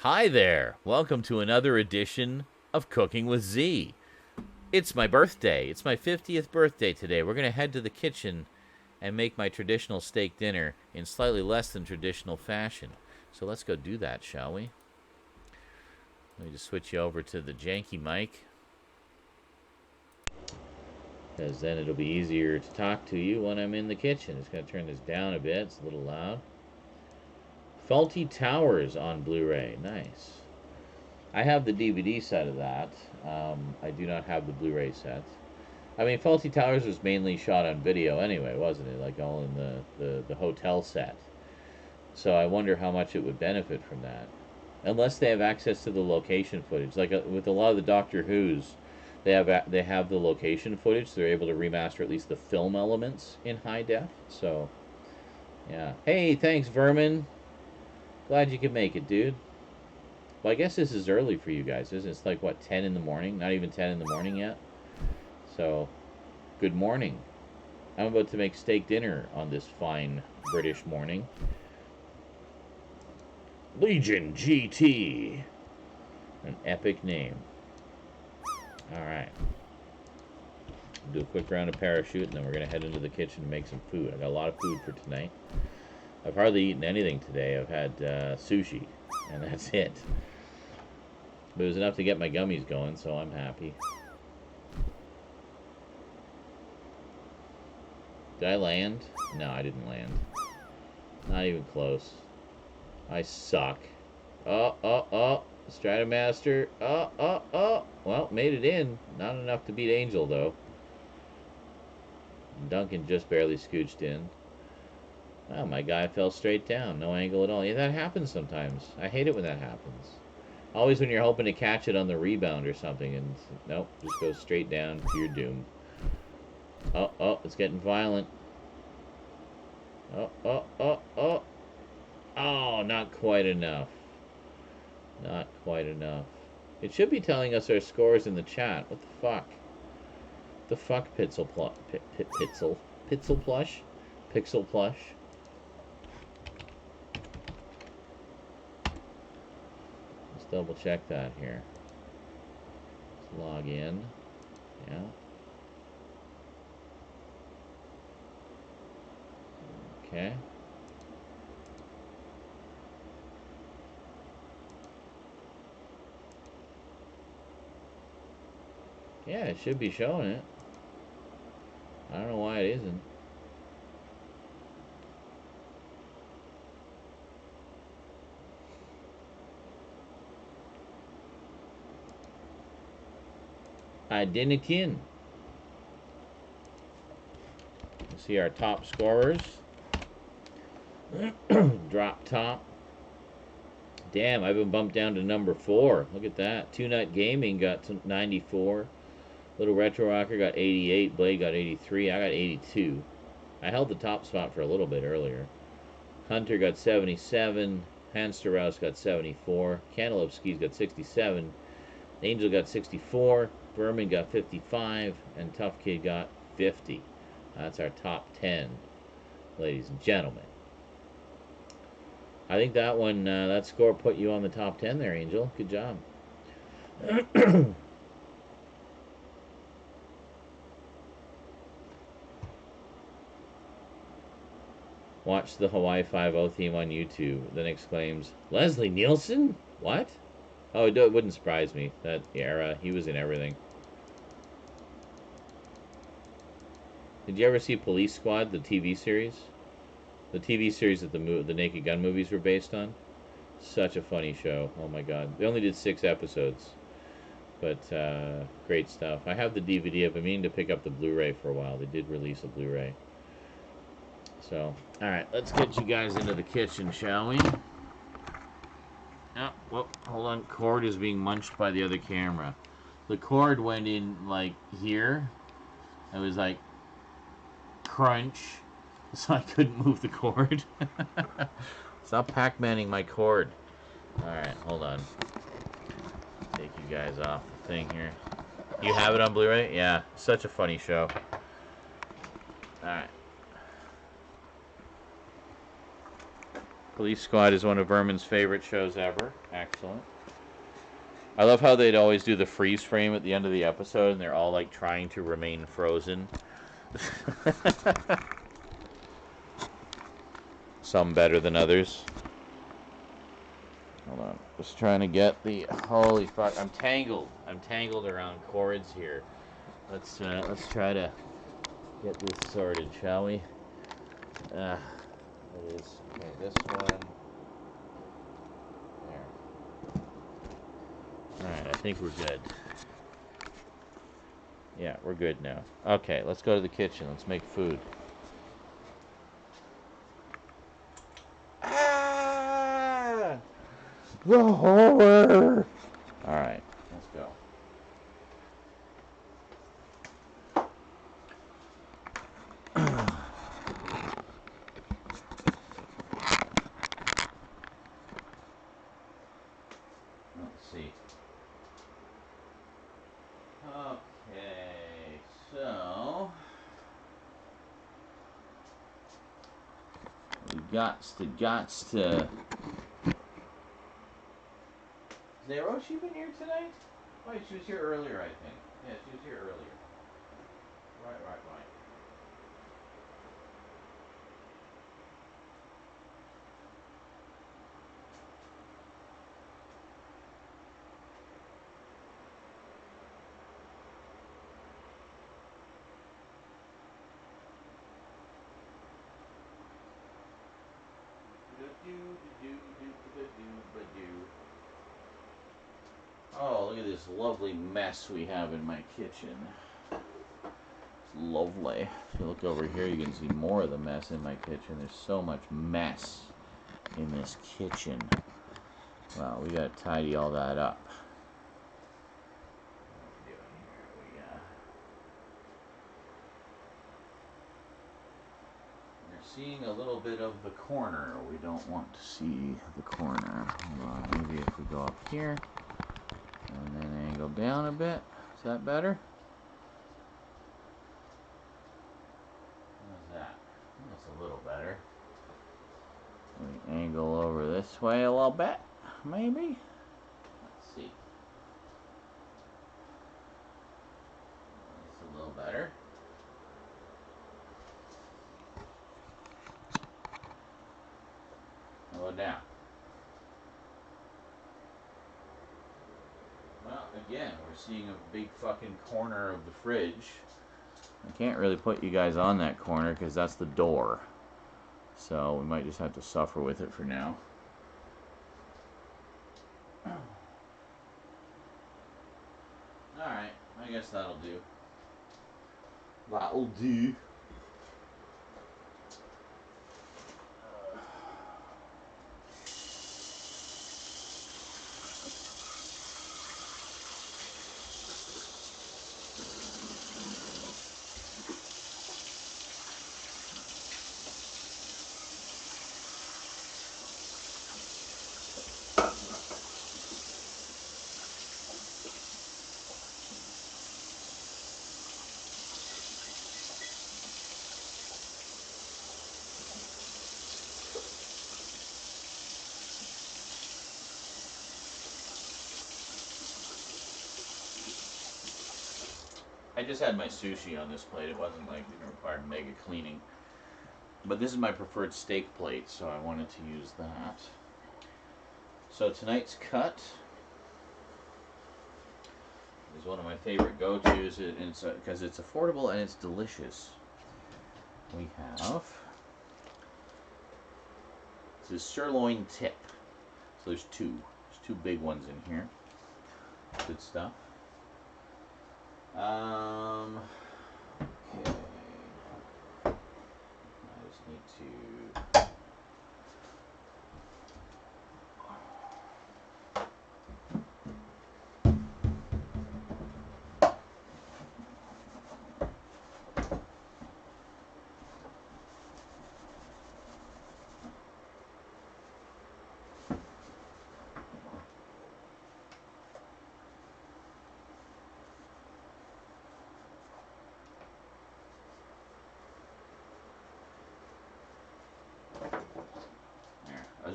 Hi there. Welcome to another edition of Cooking with Z. It's my birthday. It's my 50th birthday today. We're going to head to the kitchen and make my traditional steak dinner in slightly less than traditional fashion. So let's go do that, shall we? Let me just switch you over to the janky mic, because then it'll be easier to talk to you when I'm in the kitchen. Just going to turn this down a bit. It's a little loud. Faulty Towers on Blu-ray. Nice. I have the DVD set of that. I do not have the Blu-ray set. I mean, Faulty Towers was mainly shot on video anyway, wasn't it? Like all in the hotel set. So I wonder how much it would benefit from that. Unless they have access to the location footage. Like with a lot of the Doctor Who's, they have the location footage, so they're able to remaster at least the film elements in high def. So, yeah. Hey, thanks, Vermin. Glad you could make it, dude. Well, I guess this is early for you guys, isn't it? It's like, what, 10 in the morning? Not even 10 in the morning yet? So, good morning. I'm about to make steak dinner on this fine British morning. Legion GT. An epic name. Alright. Do a quick round of parachute, and then we're going to head into the kitchen and make some food. I got a lot of food for tonight. I've hardly eaten anything today. I've had sushi, and that's it. But it was enough to get my gummies going, so I'm happy. Did I land? No, I didn't land. Not even close. I suck. Oh. Stratomaster. Oh. Well, made it in. Not enough to beat Angel, though. Duncan just barely scooched in. Well, my guy fell straight down. No angle at all. Yeah, that happens sometimes. I hate it when that happens. Always when you're hoping to catch it on the rebound or something, and nope, just goes straight down to your doom. Oh, it's getting violent. Oh. Oh, not quite enough. Not quite enough. It should be telling us our scores in the chat. What the fuck? The fuck, Pixel Plush? Pixel Plush? Pixel Plush? Let's double check that here. Let's log in. Yeah. Okay. Yeah, it should be showing it. I don't know why it isn't. I didn't kin. See our top scorers. Drop top. Damn, I've been bumped down to number 4. Look at that. Two Nut Gaming got 94. Little Retro Rocker got 88. Blade got 83. I got 82. I held the top spot for a little bit earlier. Hunter got 77. Hanster Rouse got 74. Cantaloupe Skis got 67. Angel got 64. Vermin got 55. And Tough Kid got 50. That's our top 10, ladies and gentlemen. I think that one, that score put you on the top 10 there, Angel. Good job. Watch the Hawaii Five-0 theme on YouTube, then exclaims, Leslie Nielsen? What? Oh, it wouldn't surprise me. That era, he was in everything. Did you ever see Police Squad, the TV series? The TV series that the Naked Gun movies were based on? Such a funny show. Oh my god. They only did 6 episodes. But, great stuff. I have the DVD. I've been meaning to pick up the Blu-ray for a while. They did release a Blu-ray. So, alright, let's get you guys into the kitchen, shall we? Oh, well, hold on. Cord is being munched by the other camera. The cord went in, like, here. It was like, crunch. So I couldn't move the cord. Stop Pac-Manning my cord. Alright, hold on. Take you guys off the thing here. You have it on Blu-ray? Yeah, such a funny show. Alright. Police Squad is one of Vermin's favorite shows ever. Excellent. I love how they'd always do the freeze frame at the end of the episode, and they're all like trying to remain frozen. Some better than others. Hold on. Just trying to get the... Holy fuck. I'm tangled. I'm tangled around cords here. Let's try to get this sorted, shall we? It is... Okay, this one... There. Alright, I think we're good. Yeah, we're good now. Okay, let's go to the kitchen. Let's make food. Ah! The horror! Alright, let's go. Let's see. Okay, so... we gots to... Has Hiroshi been here tonight? Wait, she was here earlier, I think. Yeah, she was here earlier. Right. Oh, look at this lovely mess we have in my kitchen. It's lovely. If you look over here, you can see more of the mess in my kitchen. There's so much mess in this kitchen. Well, we gotta tidy all that up. Seeing a little bit of the corner. We don't want to see the corner. Hold on, maybe if we go up here and then angle down a bit. Is that better? How's that? That's a little better. We angle over this way a little bit, maybe? Let's see. That's a little better. How about now? Well, again, we're seeing a big fucking corner of the fridge. I can't really put you guys on that corner because that's the door. So we might just have to suffer with it for now. Alright, I guess that'll do. That'll do. I just had my sushi on this plate. It wasn't like it required mega cleaning. But this is my preferred steak plate, so I wanted to use that. So tonight's cut is one of my favorite go-tos because it's affordable and it's delicious. We have this is sirloin tip. So there's two big ones in here. Good stuff. Okay. I just need to...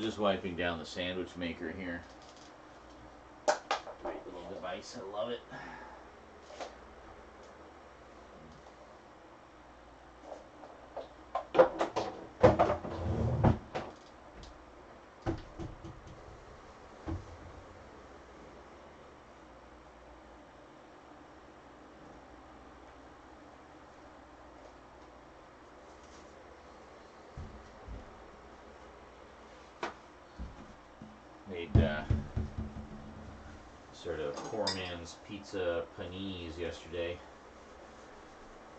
just wiping down the sandwich maker here. Great little device, I love it. Made sort of poor man's pizza panise yesterday.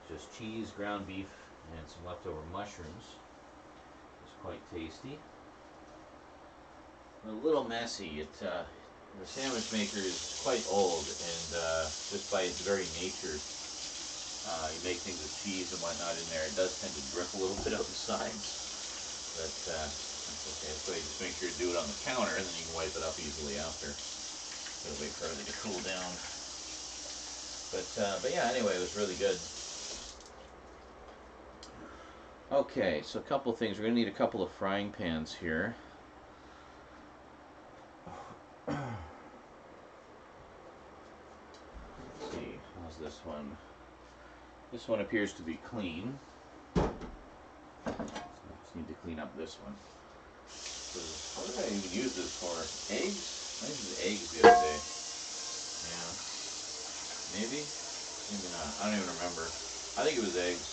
Just cheese, ground beef, and some leftover mushrooms. It's quite tasty. A little messy. The sandwich maker is quite old, and just by its very nature, you make things with cheese and whatnot in there, it does tend to drip a little bit out the sides. But that's okay. So you just make sure to do it on the counter, and then you can wipe it up easily after. Gotta wait for everything to cool down. But yeah, anyway, it was really good. Okay, so a couple of things. We're gonna need a couple of frying pans here. Let's see, how's this one? This one appears to be clean. So I just need to clean up this one. What did I even use this for? Eggs? I used eggs the other day. Yeah. Maybe? Maybe not. I don't even remember. I think it was eggs.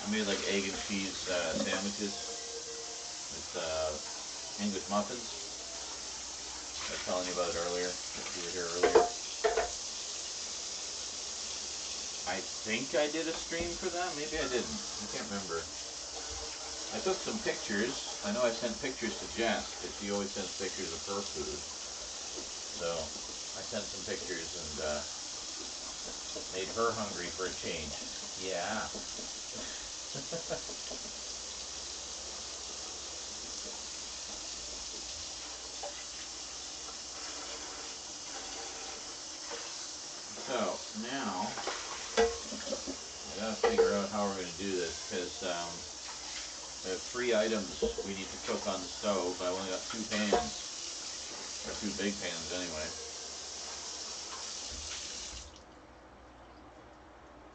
I made like egg and cheese sandwiches with English muffins. I was telling you about it earlier. If you were here earlier. I think I did a stream for that. Maybe I didn't. I can't remember. I took some pictures. I know I sent pictures to Jess, because she always sends pictures of her food. So I sent some pictures and made her hungry for a change. Yeah. So now I gotta figure out how we're gonna do this, because I have 3 items we need to cook on the stove. I only got 2 pans, or 2 big pans anyway.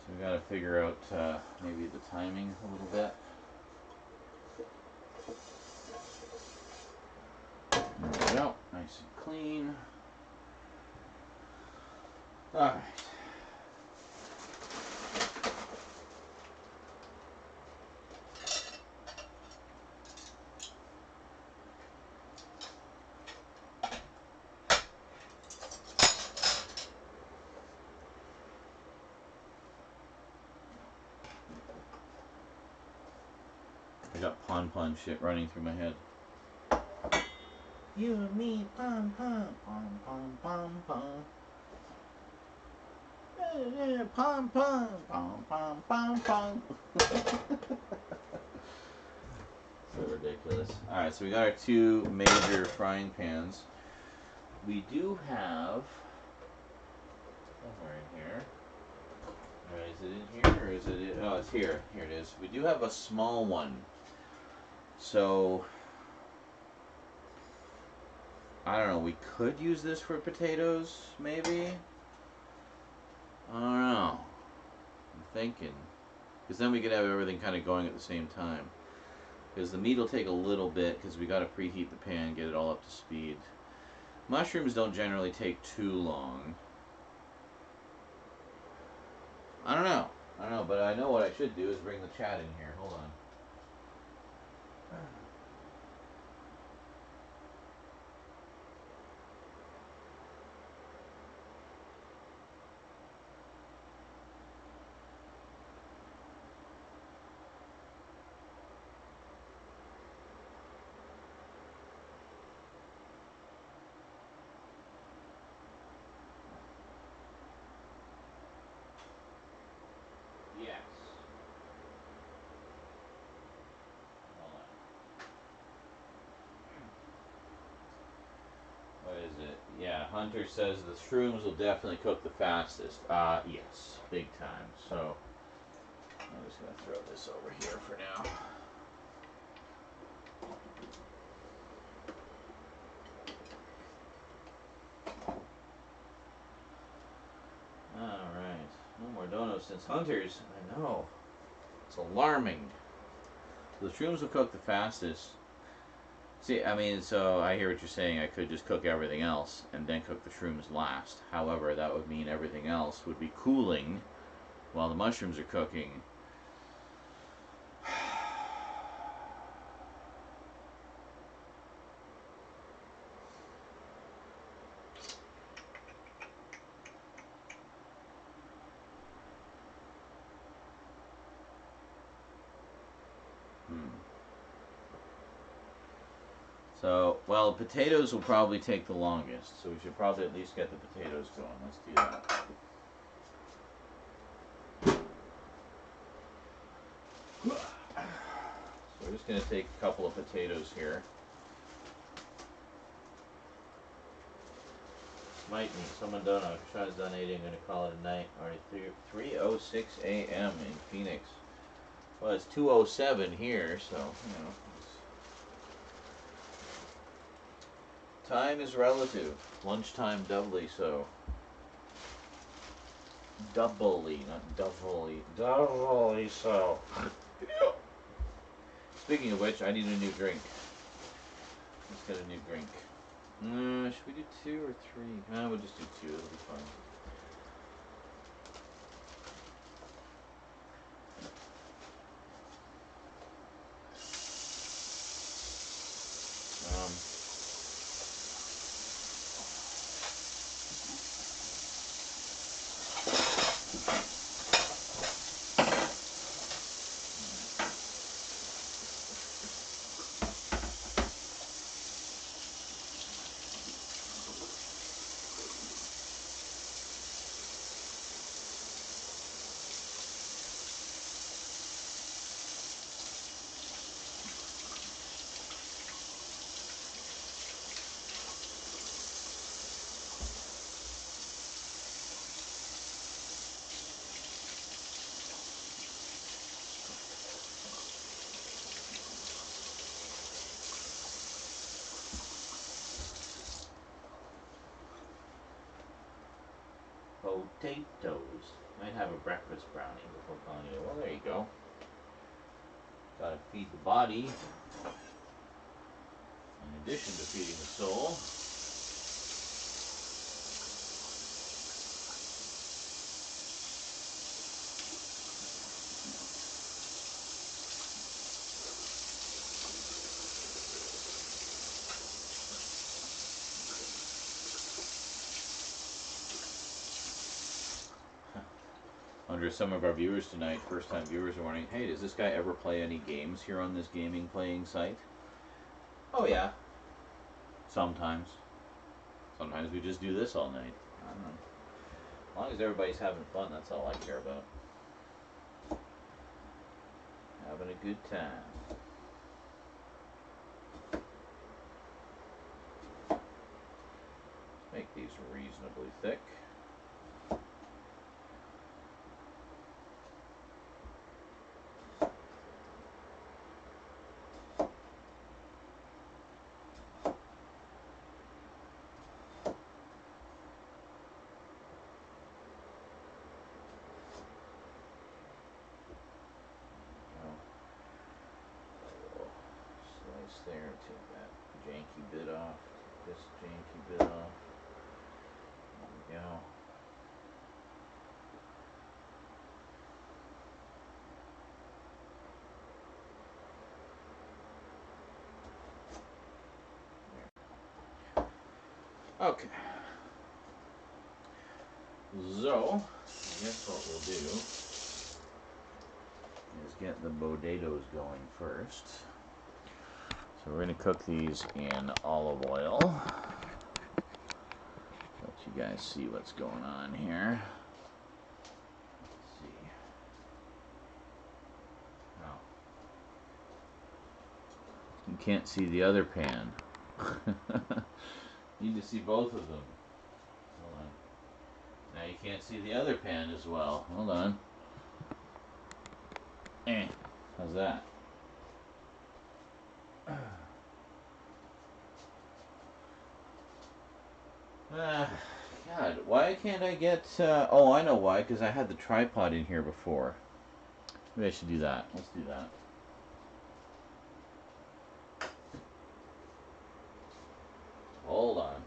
So we gotta figure out maybe the timing a little bit. There we go, nice and clean. Alright. I got pon shit running through my head. You and me, pon, pon, pon, pon, pon. Pom pom pom pom pom pom. So ridiculous. Alright, so we got our 2 major frying pans. We do have somewhere in here. Alright, is it in here or is it oh, it's here. Here it is. We do have a small one. So I don't know, we could use this for potatoes, maybe? I don't know. I'm thinking. Because then we could have everything kind of going at the same time. Because the meat will take a little bit, because we got to preheat the pan, get it all up to speed. Mushrooms don't generally take too long. I don't know. But I know what I should do is bring the chat in here. Hold on. Yes. Hold on. What is it? Yeah, Hunter says the shrooms will definitely cook the fastest. Yes, big time. So I'm just gonna throw this over here for now. know, since Hunters, I know. It's alarming. The shrooms will cook the fastest. See, I mean, so I hear what you're saying. I could just cook everything else and then cook the shrooms last. However, that would mean everything else would be cooling while the mushrooms are cooking. So, well, potatoes will probably take the longest, so we should probably at least get the potatoes going. Let's do that. So we're just going to take a couple of potatoes here. Might need someone done. Sean's done eating. I'm going to call it a night. Already 3:06 a.m. in Phoenix. Well, it's 2:07 here, so, you know. Time is relative. Lunchtime doubly so. Doubly, not doubly. Doubly so. Speaking of which, I need a new drink. Let's get a new drink. Should we do 2 or 3? We'll just do 2. It'll be fine. Potatoes. Might have a breakfast brownie before calling you. Well, there you go. Gotta feed the body. In addition to feeding the soul. Under some of our viewers tonight, first-time viewers are wondering, hey, does this guy ever play any games here on this gaming playing site? Oh, yeah. Sometimes. Sometimes we just do this all night. I don't know. As long as everybody's having fun, that's all I care about. Having a good time. Make these reasonably thick. There, take that janky bit off, take this janky bit off. There we go. There. Okay. So, I guess what we'll do is get the potatoes going first. So we're going to cook these in olive oil. Let you guys see what's going on here. Let's see. Oh. You can't see the other pan. Need to see both of them. Hold on. Now you can't see the other pan as well. Hold on. How's that? God, why can't I get... oh, I know why, because I had the tripod in here before. Maybe I should do that. Let's do that. Hold on.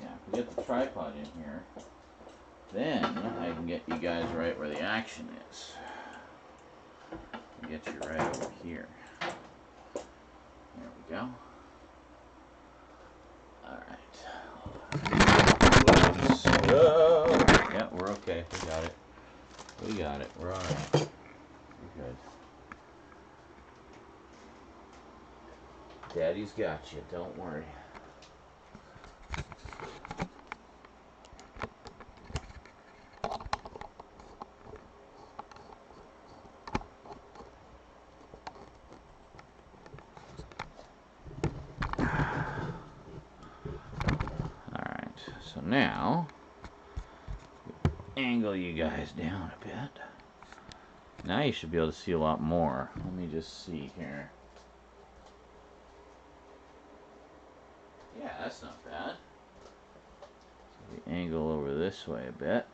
Yeah, if we get the tripod in here, then I can get you guys right where the action is. Get you right over here. There we go. Alright. Yeah, we're okay. We got it. We got it. We're alright. We're good. Daddy's got you. Don't worry. So now, angle you guys down a bit. Now you should be able to see a lot more. Let me just see here. Yeah, that's not bad. So we angle over this way a bit.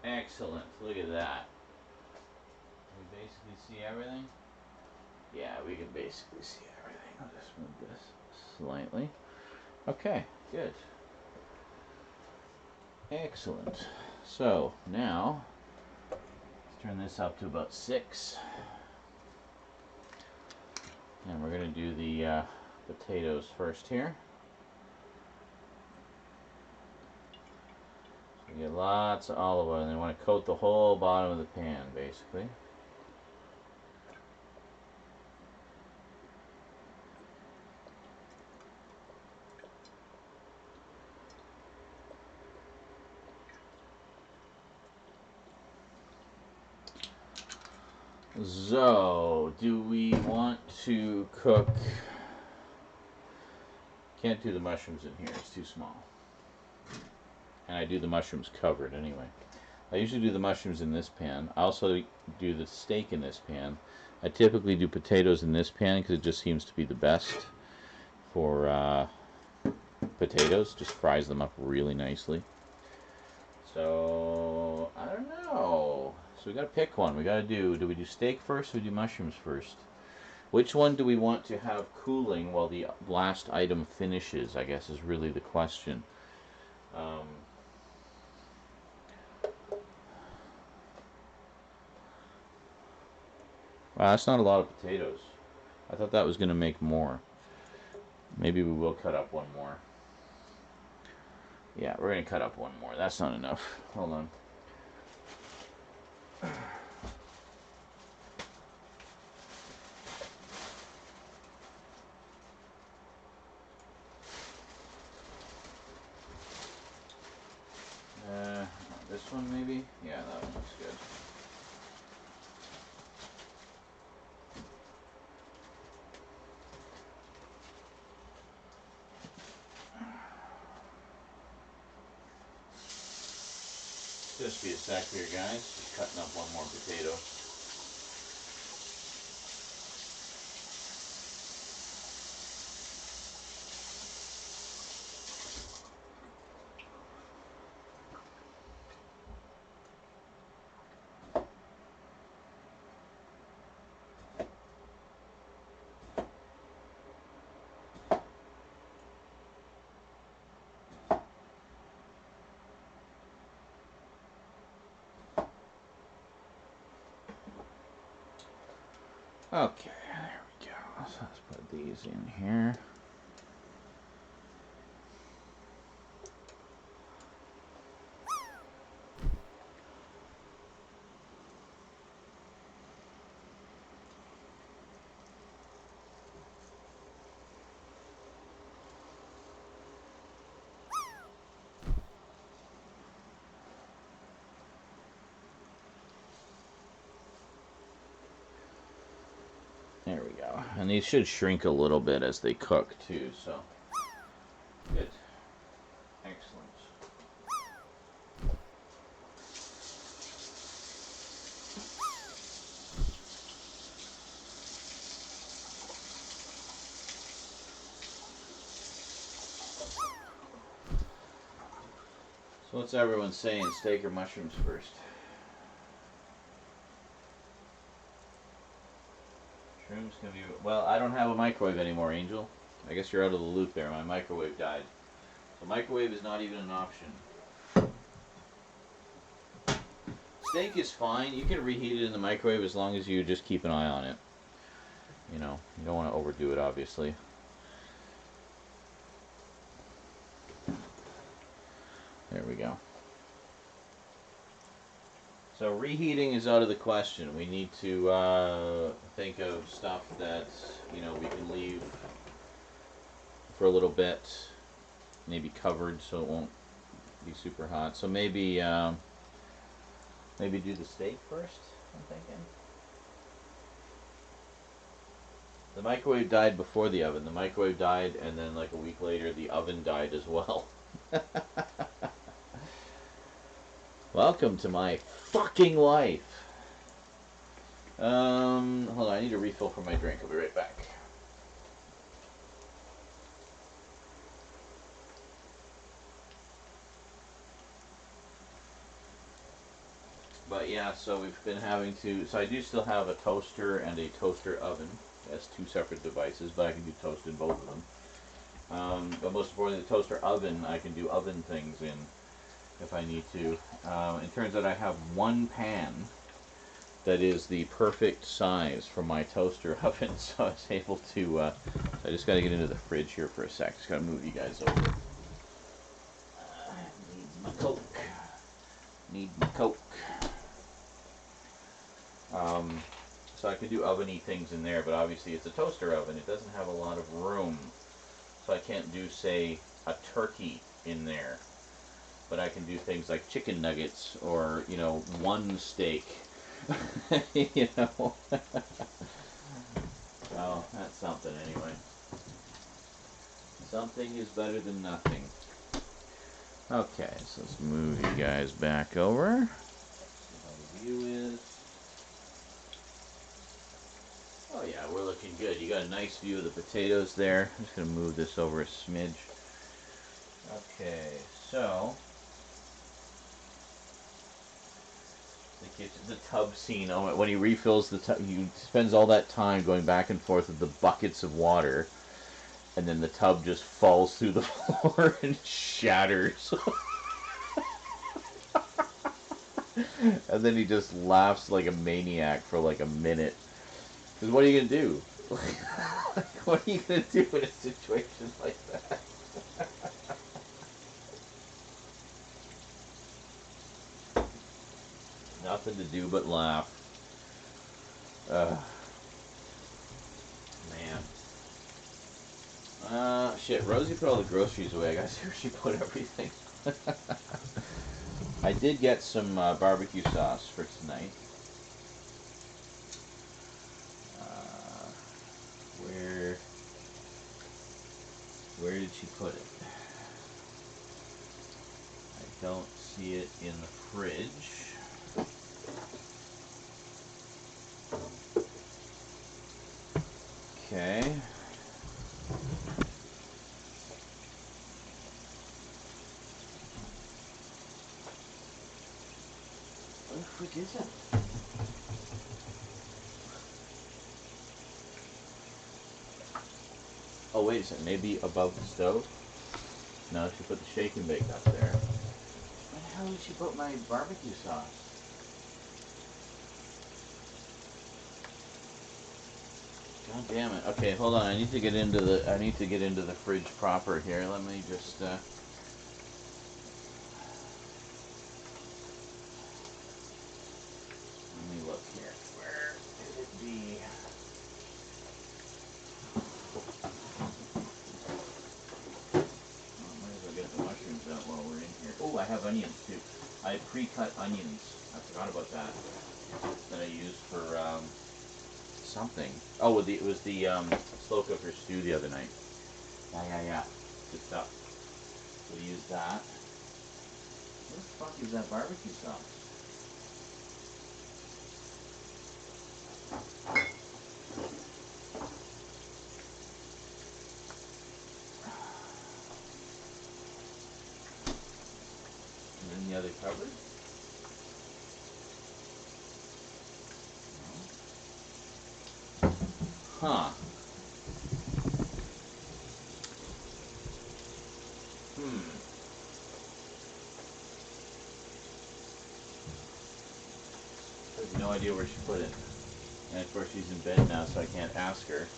Excellent. Look at that. Can we basically see everything? Yeah, we can basically see everything. I'll just move this slightly. Okay, good. Excellent. So now, let's turn this up to about 6. And we're going to do the potatoes first here. So you get lots of olive oil, and you want to coat the whole bottom of the pan, basically. So, do we want to cook... Can't do the mushrooms in here, it's too small. And I do the mushrooms covered anyway. I usually do the mushrooms in this pan. I also do the steak in this pan. I typically do potatoes in this pan because it just seems to be the best for potatoes. Just fries them up really nicely. So, I don't know. So we got to pick one. We got to do we do steak first or do we do mushrooms first? Which one do we want to have cooling while the last item finishes, I guess, is really the question. Well, that's not a lot of potatoes. I thought that was going to make more. Maybe we will cut up one more. Yeah, we're going to cut up one more. That's not enough. Hold on. This one maybe? Yeah, that one looks good. Just be a sec here, guys. Just cutting up one more potato. Okay, there we go. So let's put these in here. There we go. And these should shrink a little bit as they cook too, so good. Excellent. What's everyone saying? Steak or mushrooms first? Shrooms can be... Well, I don't have a microwave anymore, Angel. I guess you're out of the loop there. My microwave died. The microwave is not even an option. Steak is fine. You can reheat it in the microwave as long as you just keep an eye on it. You know, you don't want to overdo it, obviously. There we go. So reheating is out of the question. We need to think of stuff that, you know, we can leave for a little bit, maybe covered so it won't be super hot. So maybe maybe do the steak first, I'm thinking. The microwave died before the oven. The microwave died, and then like a week later the oven died as well. Welcome to my fucking life. Hold on, I need a refill for my drink. I'll be right back. But yeah, so we've been having to... So I do still have a toaster and a toaster oven. That's two separate devices, but I can do toast in both of them. But most importantly, the toaster oven, I can do oven things in if I need to. It turns out I have one pan that is the perfect size for my toaster oven, so I was able to... I just got to get into the fridge here for a sec. Just got to move you guys over. Need my Coke. Need my Coke. So I could do oven-y things in there, but obviously it's a toaster oven. It doesn't have a lot of room. So I can't do, say, a turkey in there. But I can do things like chicken nuggets or, you know, one steak. You know? Oh, that's something anyway. Something is better than nothing. Okay, so let's move you guys back over. See how the view is. Oh yeah, we're looking good. You got a nice view of the potatoes there. I'm just going to move this over a smidge. Okay, so the kitchen, the tub scene. Oh, when he refills the tub, he spends all that time going back and forth with the buckets of water, and then the tub just falls through the floor and shatters. And then he just laughs like a maniac for like a minute. Because what are you going to do? What are you going to do in a situation like that? Nothing to do but laugh. Man. Shit, Rosie put all the groceries away. I gotta see where she put everything. I did get some barbecue sauce for tonight. Where did she put it? I don't see it in the fridge. Okay. Where the frick is it? Oh, wait a second. Maybe above the stove? No, she put the shake and bake up there. Where the hell did she put my barbecue sauce? God damn it. Okay, hold on. I need to get into the fridge proper here. Let me just let me look here. Where could it be? Oh, might as well get the mushrooms out while we're in here. Oh, I have onions too. I have pre-cut onions. I forgot about that. That I used for something. Oh, it was the slow cooker stew the other night. Yeah. Good stuff. So we used that. What the fuck is that barbecue sauce? they covered? No. Huh. I have no idea where she put it. And of course she's in bed now, so I can't ask her.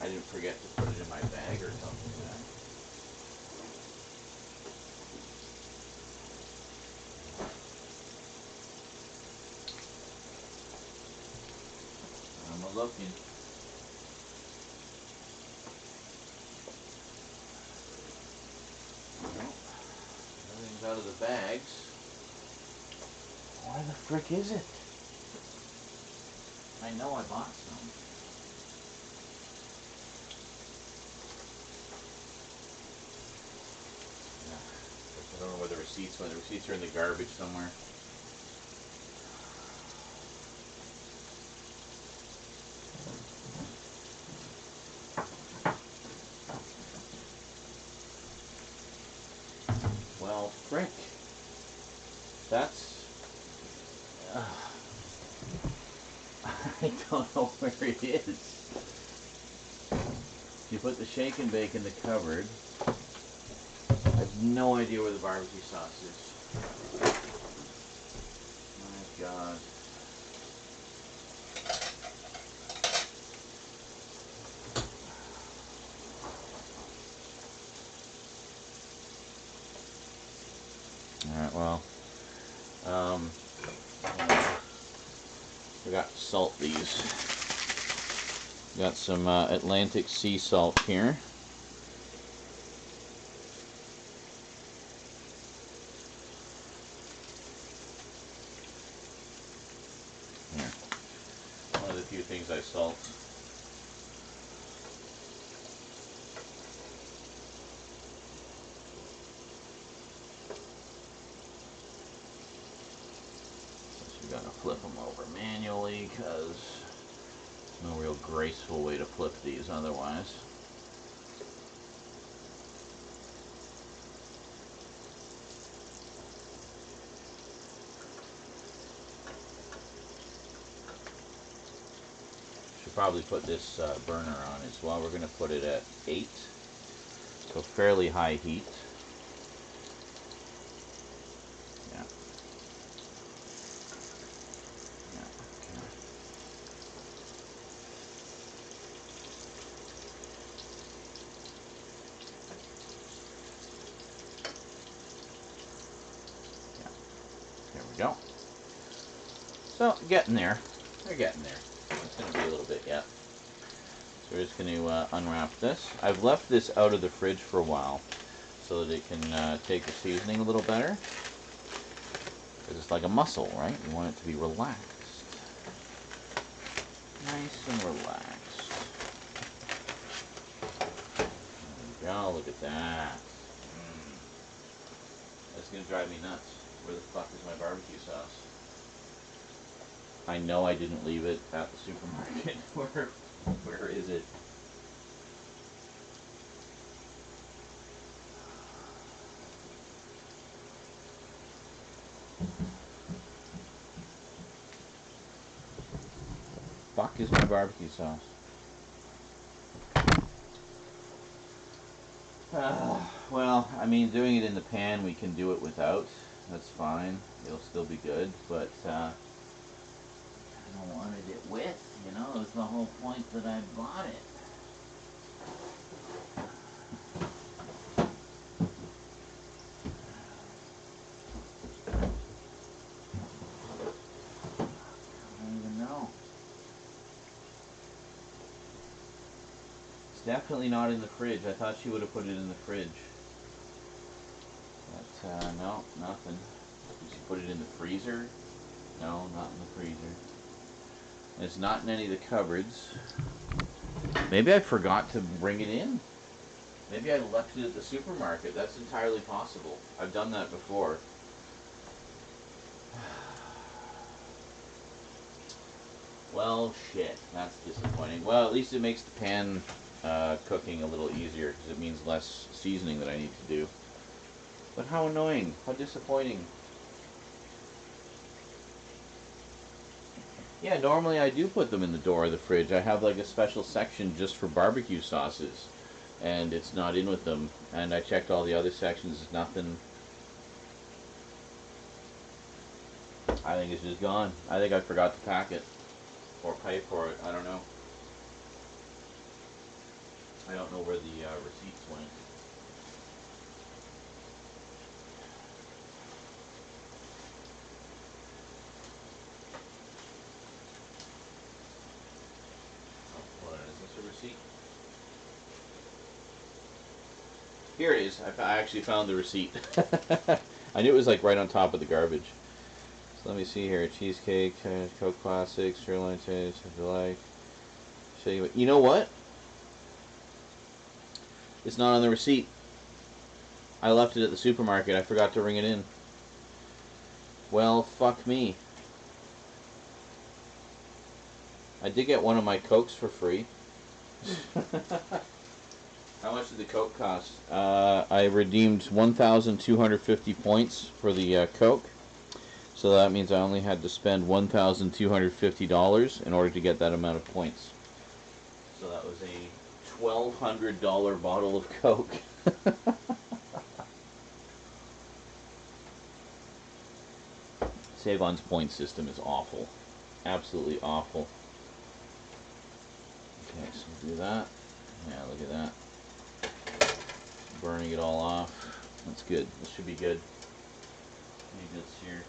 I didn't forget to put it in my bag or something, did I? I'm a-looking. Well, everything's out of the bags. Where the frick is it? I know I bought some. I don't know where the receipts went. The receipts are in the garbage somewhere. Well, frick. That's... I don't know where it is. You put the shake and bake in the cupboard. I have no idea where the barbecue sauce is. My God. Alright, well. Forgot to salt these. Got some Atlantic sea salt here. One of the few things I salt. We're going to flip them over manually because there's no real graceful way to flip these otherwise. Should probably put this burner on as well. We're going to put it at 8, so fairly high heat. Go. So, getting there. They're getting there. It's going to be a little bit yet. So we're just going to unwrap this. I've left this out of the fridge for a while so that it can take the seasoning a little better. Because it's like a mussel, right? You want it to be relaxed. Nice and relaxed. There we go. Look at that. That's going to drive me nuts. Where the fuck is my barbecue sauce? I know I didn't leave it at the supermarket. Where is it? Fuck is my barbecue sauce? Well, I mean, doing it in the pan, we can do it without. That's fine. It'll still be good, but I don't wanted it with, you know, that's the whole point that I bought it. I don't even know. It's definitely not in the fridge. I thought she would have put it in the fridge. But, no, nothing. Did she put it in the freezer? No, not in the freezer. It's not in any of the cupboards. Maybe I forgot to bring it in. Maybe I left it at the supermarket. That's entirely possible. I've done that before. Well, shit. That's disappointing. Well, at least it makes the pan cooking a little easier because it means less seasoning that I need to do. But how annoying. How disappointing. Yeah, normally I do put them in the door of the fridge. I have like a special section just for barbecue sauces. And it's not in with them. And I checked all the other sections. There's nothing. I think it's just gone. I think I forgot to pack it. Or pay for it. I don't know. I don't know where the receipts went. Oh, hold on. Is this a receipt? Here it is. I actually found the receipt. I knew it was like right on top of the garbage. So let me see here. Cheesecake, Coke Classic, sirloin taste, if you like. Show you what. You know what? It's not on the receipt. I left it at the supermarket. I forgot to ring it in. Well, fuck me. I did get one of my Cokes for free. How much did the Coke cost? I redeemed 1,250 points for the Coke. So that means I only had to spend $1,250 in order to get that amount of points. So that was a $1,200 bottle of Coke. Save-On's point system is awful. Absolutely awful. Okay, so we'll do that. Yeah, look at that. Burning it all off. That's good. This should be good. Maybe it's here.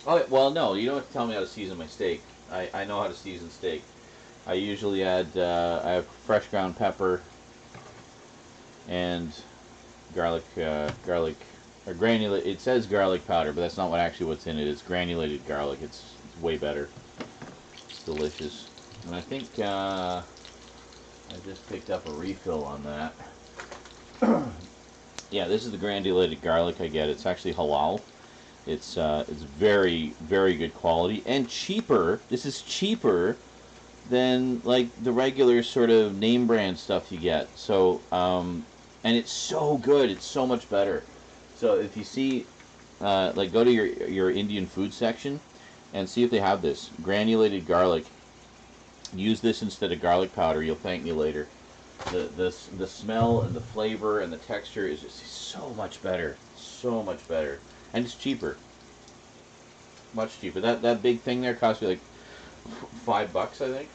Oh, well, no, you don't have to tell me how to season my steak. I know how to season steak. I usually add, I have fresh ground pepper and garlic, or granulated, it says garlic powder, but that's not what's in it. It's granulated garlic. It's way better. It's delicious. And I think, I just picked up a refill on that. Yeah, this is the granulated garlic I get. It's actually halal. It's very, very good quality and cheaper. This is cheaper than like the regular sort of name brand stuff you get. So, and it's so good. It's so much better. So if you see, like, go to your Indian food section and see if they have this granulated garlic. Use this instead of garlic powder. You'll thank me later. The smell and the flavor and the texture is just so much better. So much better. And it's cheaper. Much cheaper. That big thing there cost me like $5, I think.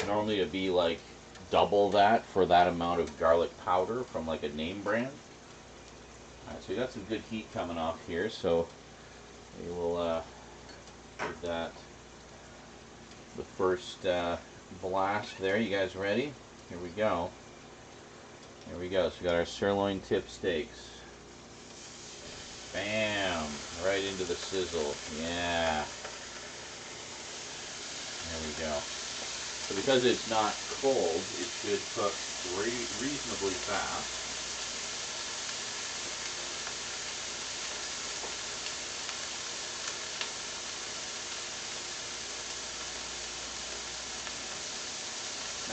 Normally it'd be like double that for that amount of garlic powder from like a name brand. Alright, so we got some good heat coming off here, so we will give that the first blast there. You guys ready? Here we go. Here we go. So we got our sirloin tip steaks. Bam! Right into the sizzle. Yeah. There we go. So because it's not cold, it should cook reasonably fast.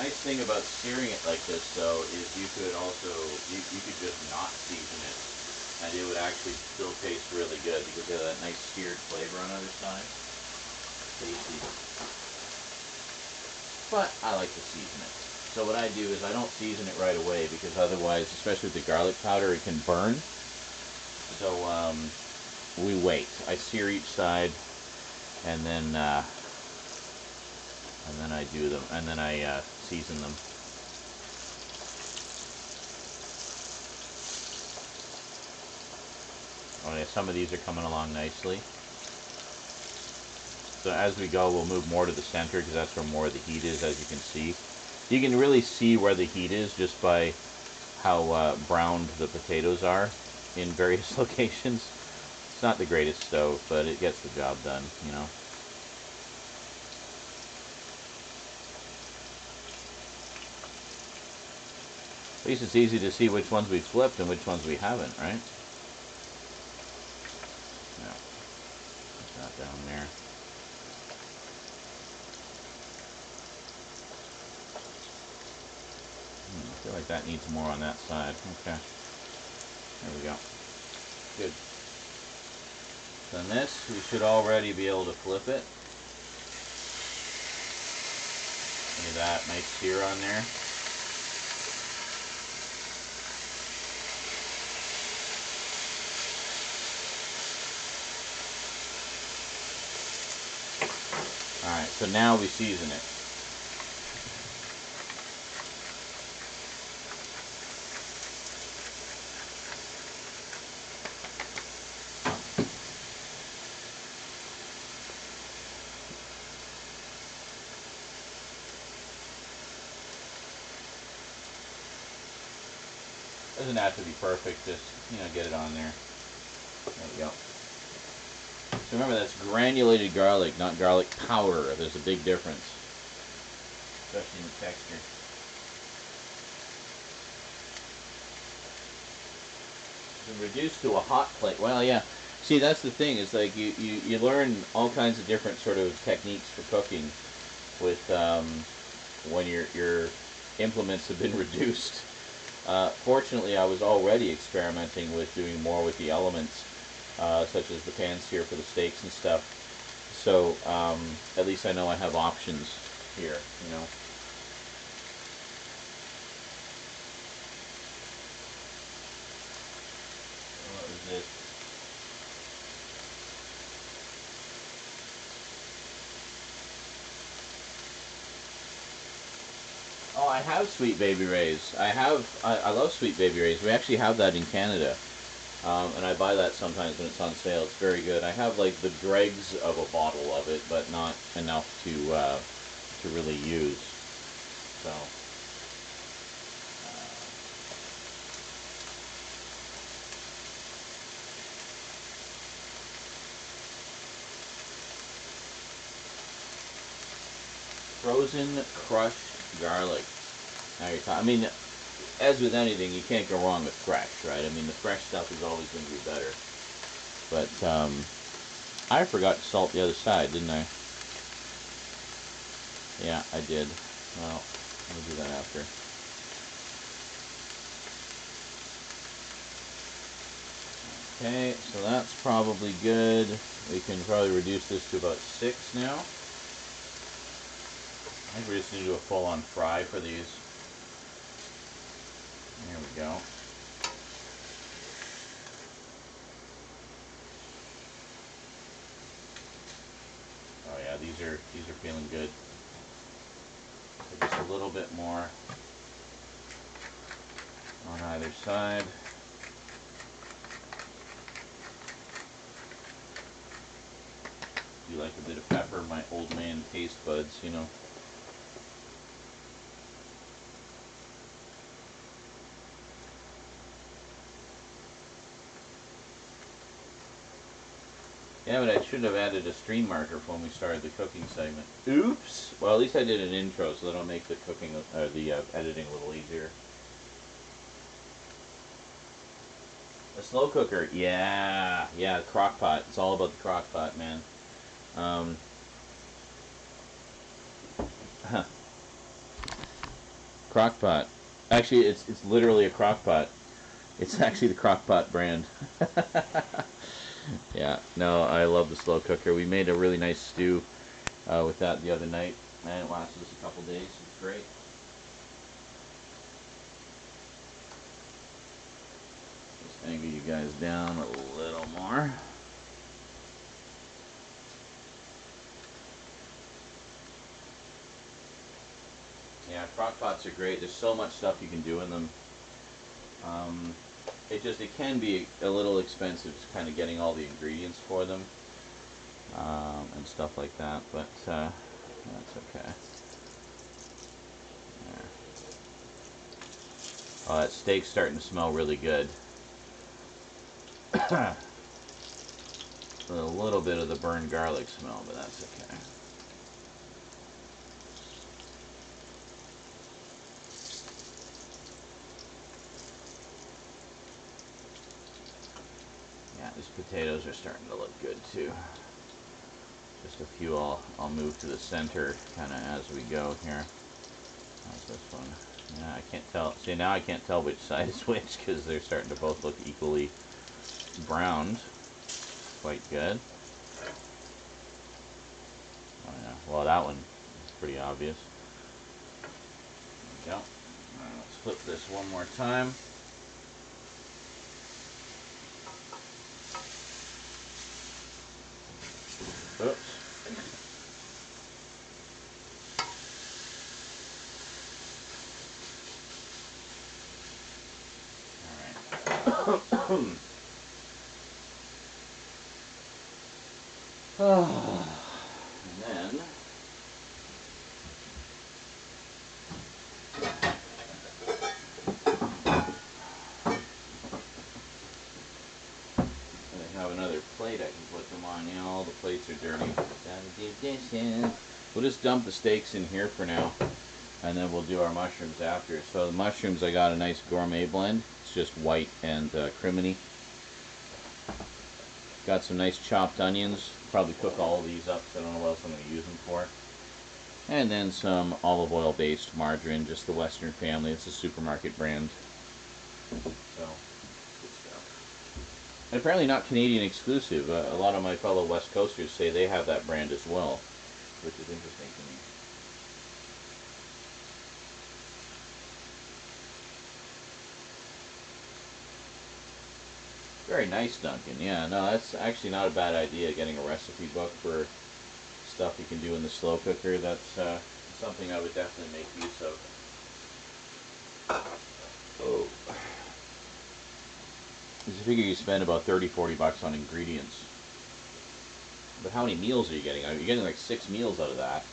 Nice thing about searing it like this, though, is you could also, you could just not season it, and it would actually still taste really good because you have that nice seared flavor on the other side. Tasty. But I like to season it. So what I do is I don't season it right away because otherwise, especially with the garlic powder, it can burn. So we wait. I sear each side, and then I do them, and then I season them. Oh yeah, some of these are coming along nicely. So as we go, we'll move more to the center because that's where more of the heat is, as you can see. You can really see where the heat is just by how browned the potatoes are in various locations. It's not the greatest stove, but it gets the job done, you know. At least it's easy to see which ones we've flipped and which ones we haven't, right? Yeah. Put that down there. feel like that needs more on that side. Okay. There we go. Good. Then this, we should already be able to flip it. Look at that, nice sear on there. Alright, so now we season it. Doesn't have to be perfect, just, get it on there. There we go. So remember, that's granulated garlic, not garlic powder. There's a big difference, especially in the texture. And reduced to a hot plate. Well, yeah. See, that's the thing. Is like you learn all kinds of different sort of techniques for cooking with when your implements have been reduced. Fortunately, I was already experimenting with doing more with the elements, such as the pan sear for the steaks and stuff. So at least I know I have options here, What was this? Oh, I have Sweet Baby Ray's. I love Sweet Baby Ray's. We actually have that in Canada. And I buy that sometimes when it's on sale. It's very good. I have like the dregs of a bottle of it, but not enough to really use. So frozen crushed garlic. Now you're talking. I mean, as with anything, you can't go wrong with fresh, right? I mean, the fresh stuff is always going to be better. But I forgot to salt the other side, didn't I? Yeah, I did. Well, we'll do that after. Okay, so that's probably good. We can probably reduce this to about 6 now. I think we're just going to do a full-on fry for these. There we go. Oh yeah, these are feeling good. So just a little bit more on either side. Do like a bit of pepper, my old man taste buds, Yeah, but I should have added a stream marker when we started the cooking segment. Oops! Well, at least I did an intro, so that'll make the cooking, or the editing a little easier. A slow cooker, yeah, crock pot. It's all about the crock pot, man. Crock pot. Actually, it's literally a crock pot. It's actually the crock pot brand. Yeah, no, I love the slow cooker. We made a really nice stew with that the other night, and it lasted us a couple days. It's great. Just angle you guys down a little more. Yeah, crock pots are great. There's so much stuff you can do in them. It can be a little expensive, just kind of getting all the ingredients for them and stuff like that, but that's okay. There. Oh, that steak's starting to smell really good. A little bit of the burned garlic smell, but that's okay. Yeah, these potatoes are starting to look good too. Just a few I'll move to the center kind of as we go here. How's this one? Yeah, I can't tell. See, now I can't tell which side is which because they're starting to both look equally browned. Quite good. Oh yeah, well that one is pretty obvious. There we go. Alright, let's flip this one more time. Oops. Alright. And then I have another plate I can put them on. Yeah, all the plates are dirty. Gotta do dishes. We'll just dump the steaks in here for now, and then we'll do our mushrooms after. So the mushrooms, I got a nice gourmet blend. It's just white and criminy. Got some nice chopped onions. Probably cook all of these up, so I don't know what else I'm going to use them for. And then some olive oil based margarine, just the Western Family. It's a supermarket brand. So, good stuff. And apparently not Canadian exclusive. A lot of my fellow West Coasters say they have that brand as well, which is interesting to me. Very nice, Duncan. Yeah, no, that's actually not a bad idea, getting a recipe book for stuff you can do in the slow cooker. That's something I would definitely make use of. Oh. Because you figure you spend about 30-40 bucks on ingredients. But how many meals are you getting? You're getting like 6 meals out of that.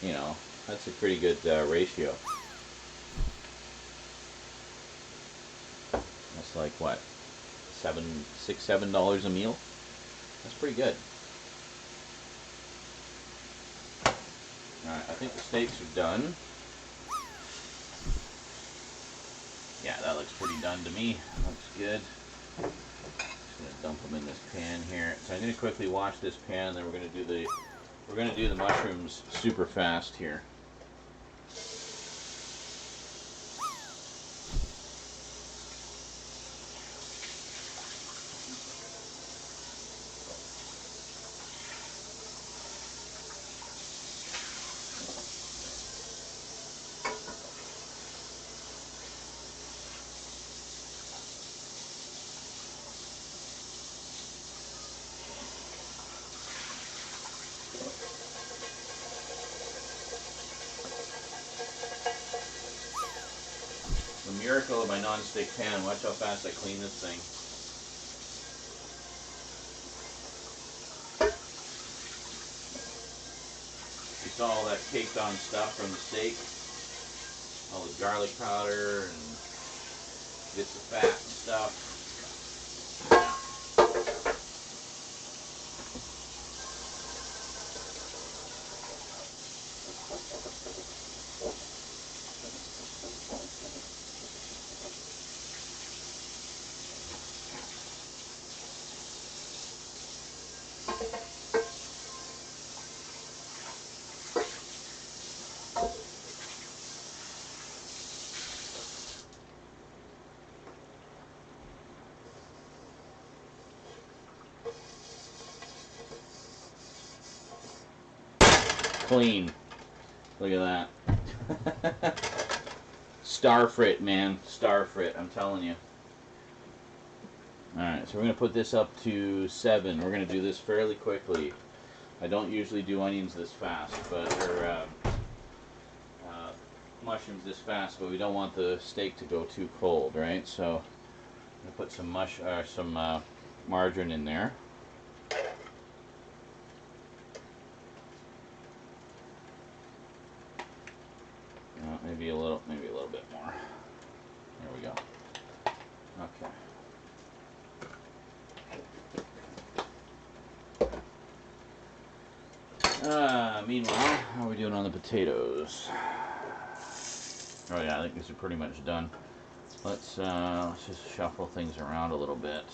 You know, that's a pretty good ratio. That's like what, $7 a meal? That's pretty good. Alright, I think the steaks are done. Yeah, that looks pretty done to me. Looks good. Just gonna dump them in this pan here. So I'm gonna quickly wash this pan, then we're gonna do the mushrooms super fast here. The miracle of my non-stick pan. Watch how fast I clean this thing. You saw all that caked on stuff from the steak. All the garlic powder and bits of fat and stuff. Clean. Look at that. Starfrit, man. Starfrit, I'm telling you. Alright, so we're going to put this up to 7. We're going to do this fairly quickly. I don't usually do onions this fast, but mushrooms this fast, but we don't want the steak to go too cold, right? So I'm going to put some margarine in there. Maybe a little bit more. There we go. Okay. Meanwhile, how are we doing on the potatoes? Oh yeah, I think these are pretty much done. Let's just shuffle things around a little bit.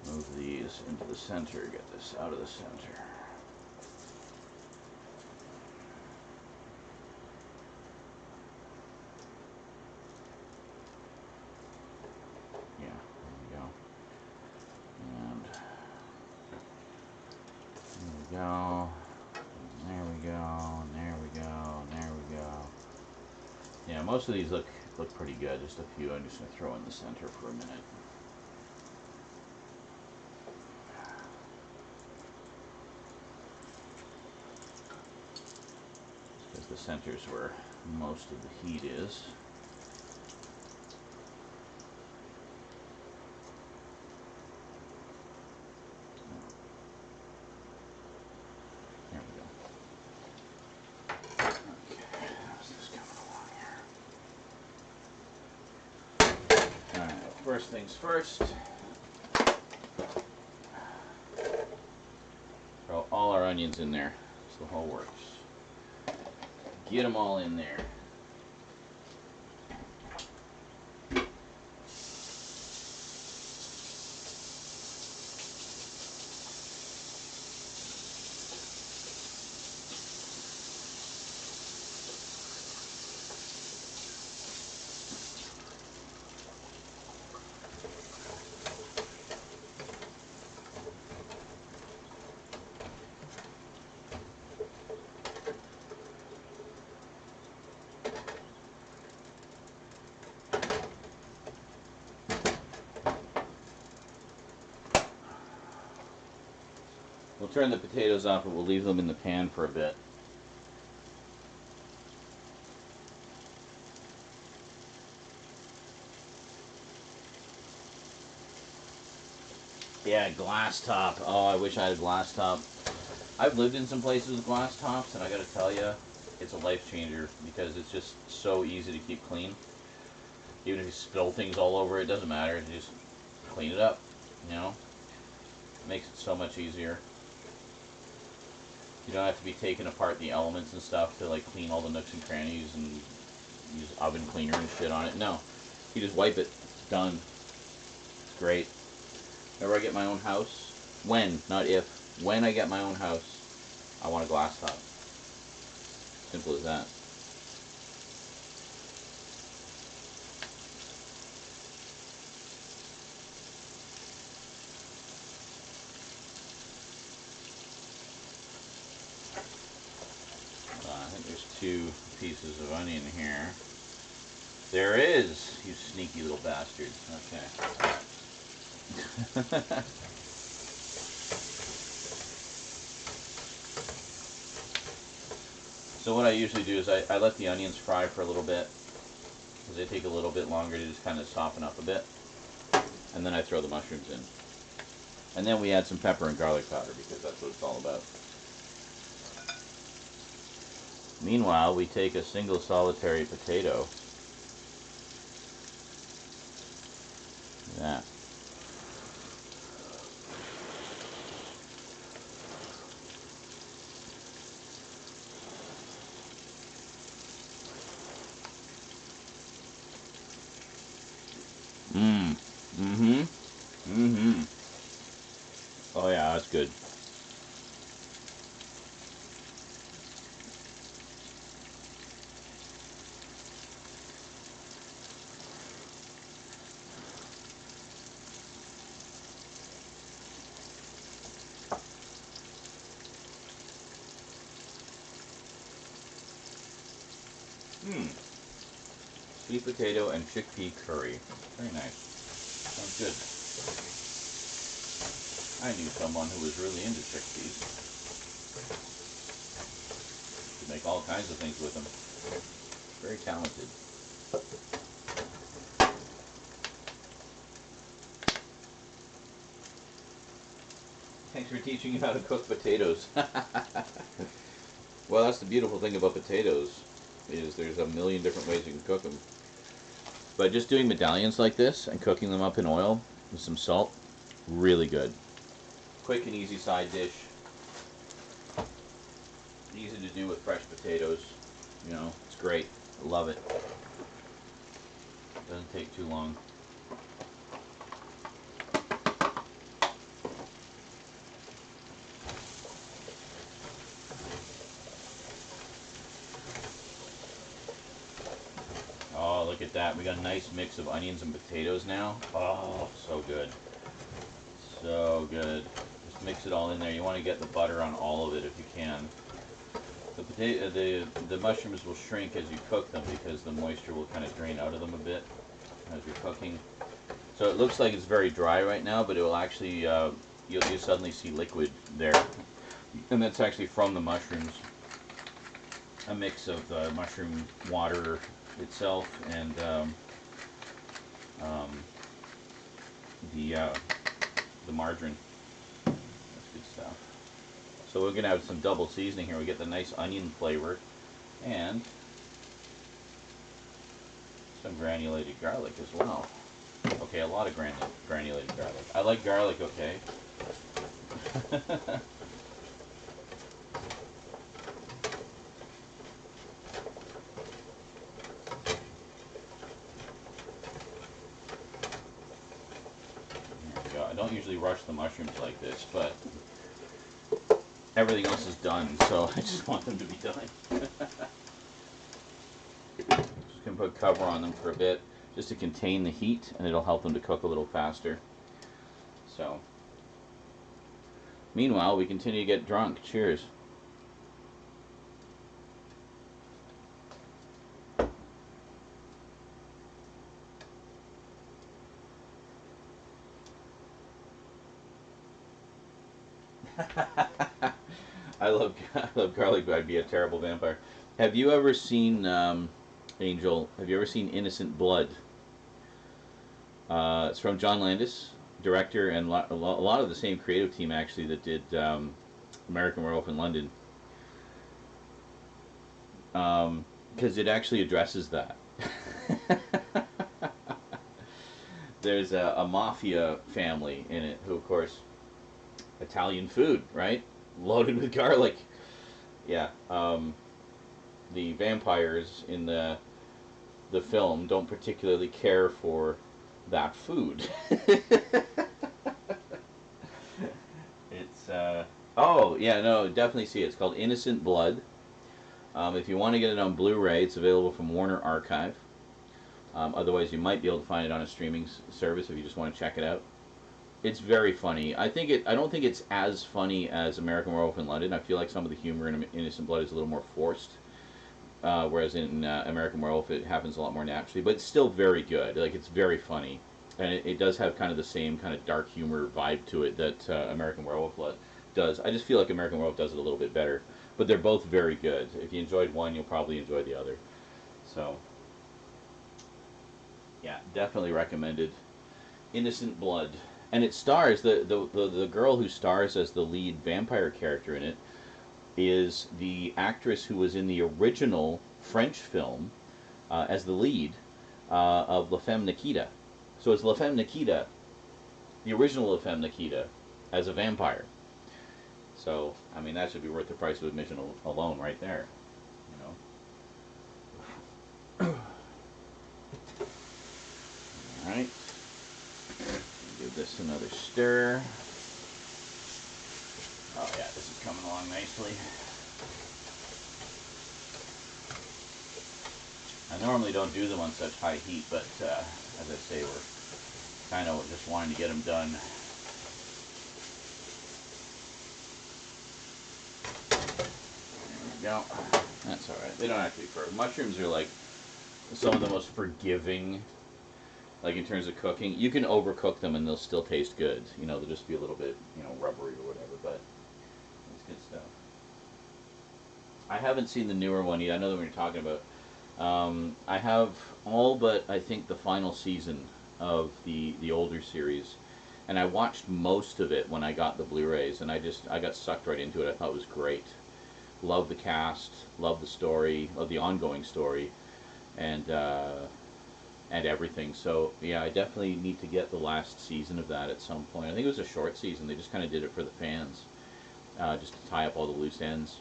Move these into the center. Get this out of the center. go. There we go. There we go. There we go. Yeah, most of these look pretty good. Just a few I'm just going to throw in the center for a minute. Because the center's where most of the heat is. There we go. Okay, how's this coming along here? Alright, first things first. Throw all our onions in there. So the whole works. Get them all in there. We'll turn the potatoes off, but we'll leave them in the pan for a bit. Yeah, glass top. Oh, I wish I had a glass top. I've lived in some places with glass tops, and I gotta tell you, it's a life changer because it's just so easy to keep clean. Even if you spill things all over, it doesn't matter. You just clean it up, you know? It makes it so much easier. You don't have to be taking apart the elements and stuff to like clean all the nooks and crannies and use oven cleaner and shit on it. No, you just wipe it. It's done. It's great. Whenever I get my own house, not if, when I get my own house, I want a glass top. Simple as that. I think there's 2 pieces of onion here. There is, you sneaky little bastard. Okay. So what I usually do is I let the onions fry for a little bit because they take a little bit longer to just kind of soften up a bit, and then I throw the mushrooms in, and then we add some pepper and garlic powder because that's what it's all about. Meanwhile, we take a single solitary potato. That. Oh yeah, that's good. Sweet potato and chickpea curry. Very nice. Sounds good. I knew someone who was really into chickpeas. Could make all kinds of things with them. Very talented. Thanks for teaching me how to cook potatoes. Well, that's the beautiful thing about potatoes, is there's a million different ways you can cook them. But just doing medallions like this and cooking them up in oil with some salt, really good. Quick and easy side dish. Easy to do with fresh potatoes. You know, it's great. I love it. Doesn't take too long. Oh, look at that. We got a nice mix of onions and potatoes now. Oh, so good. So good. Just mix it all in there. You want to get the butter on all of it if you can. The mushrooms will shrink as you cook them because the moisture will kind of drain out of them a bit as you're cooking. So it looks like it's very dry right now, but it will actually, you'll suddenly see liquid there. And that's actually from the mushrooms. A mix of mushroom water itself and the margarine. That's good stuff. So we're going to have some double seasoning here. We get the nice onion flavor and some granulated garlic as well. Okay, a lot of granulated garlic. I like garlic, okay. I don't usually rush the mushrooms like this, but everything else is done, so I just want them to be done. Just going to put a cover on them for a bit, just to contain the heat, and it'll help them to cook a little faster. So, meanwhile, we continue to get drunk. Cheers. I love garlic, but I'd be a terrible vampire. Have you ever seen, Angel, have you ever seen Innocent Blood? It's from John Landis, director, and a lot of the same creative team, actually, that did American Werewolf in London. Because it actually addresses that. There's a mafia family in it who, of course, Italian food, right? Loaded with garlic. Yeah. The vampires in the film don't particularly care for that food. It's oh yeah, no, definitely see it. It's called Innocent Blood. If you want to get it on Blu-ray, it's available from Warner Archive. Otherwise, you might be able to find it on a streaming service if you just want to check it out. It's very funny. I don't think it's as funny as American Werewolf in London. I feel like some of the humor in Innocent Blood is a little more forced, whereas in American Werewolf it happens a lot more naturally. But it's still very good. Like, it's very funny, and it does have kind of the same kind of dark humor vibe to it that American Werewolf does. I just feel like American Werewolf does it a little bit better. But they're both very good. If you enjoyed one, you'll probably enjoy the other. So, yeah, definitely recommended. Innocent Blood. And it stars, the girl who stars as the lead vampire character in it is the actress who was in the original French film as the lead of La Femme Nikita. So it's La Femme Nikita, the original La Femme Nikita, as a vampire. So, I mean, that should be worth the price of admission alone right there, you know. Alright. Give this another stir. Oh yeah, this is coming along nicely. I normally don't do them on such high heat, but as I say, we're kind of just wanting to get them done. There we go. That's alright. They don't have to be perfect. Mushrooms are like some of the most forgiving, like in terms of cooking. You can overcook them and they'll still taste good. You know, they'll just be a little bit, rubbery or whatever, but it's good stuff. I haven't seen the newer one yet. I know that what you're talking about. I have all but, I think, the final season of the older series, and I watched most of it when I got the Blu-rays, and I got sucked right into it. I thought it was great. Love the cast, love the story, love the ongoing story, and everything. So yeah, I definitely need to get the last season of that at some point. I think it was a short season. They just kind of did it for the fans, just to tie up all the loose ends.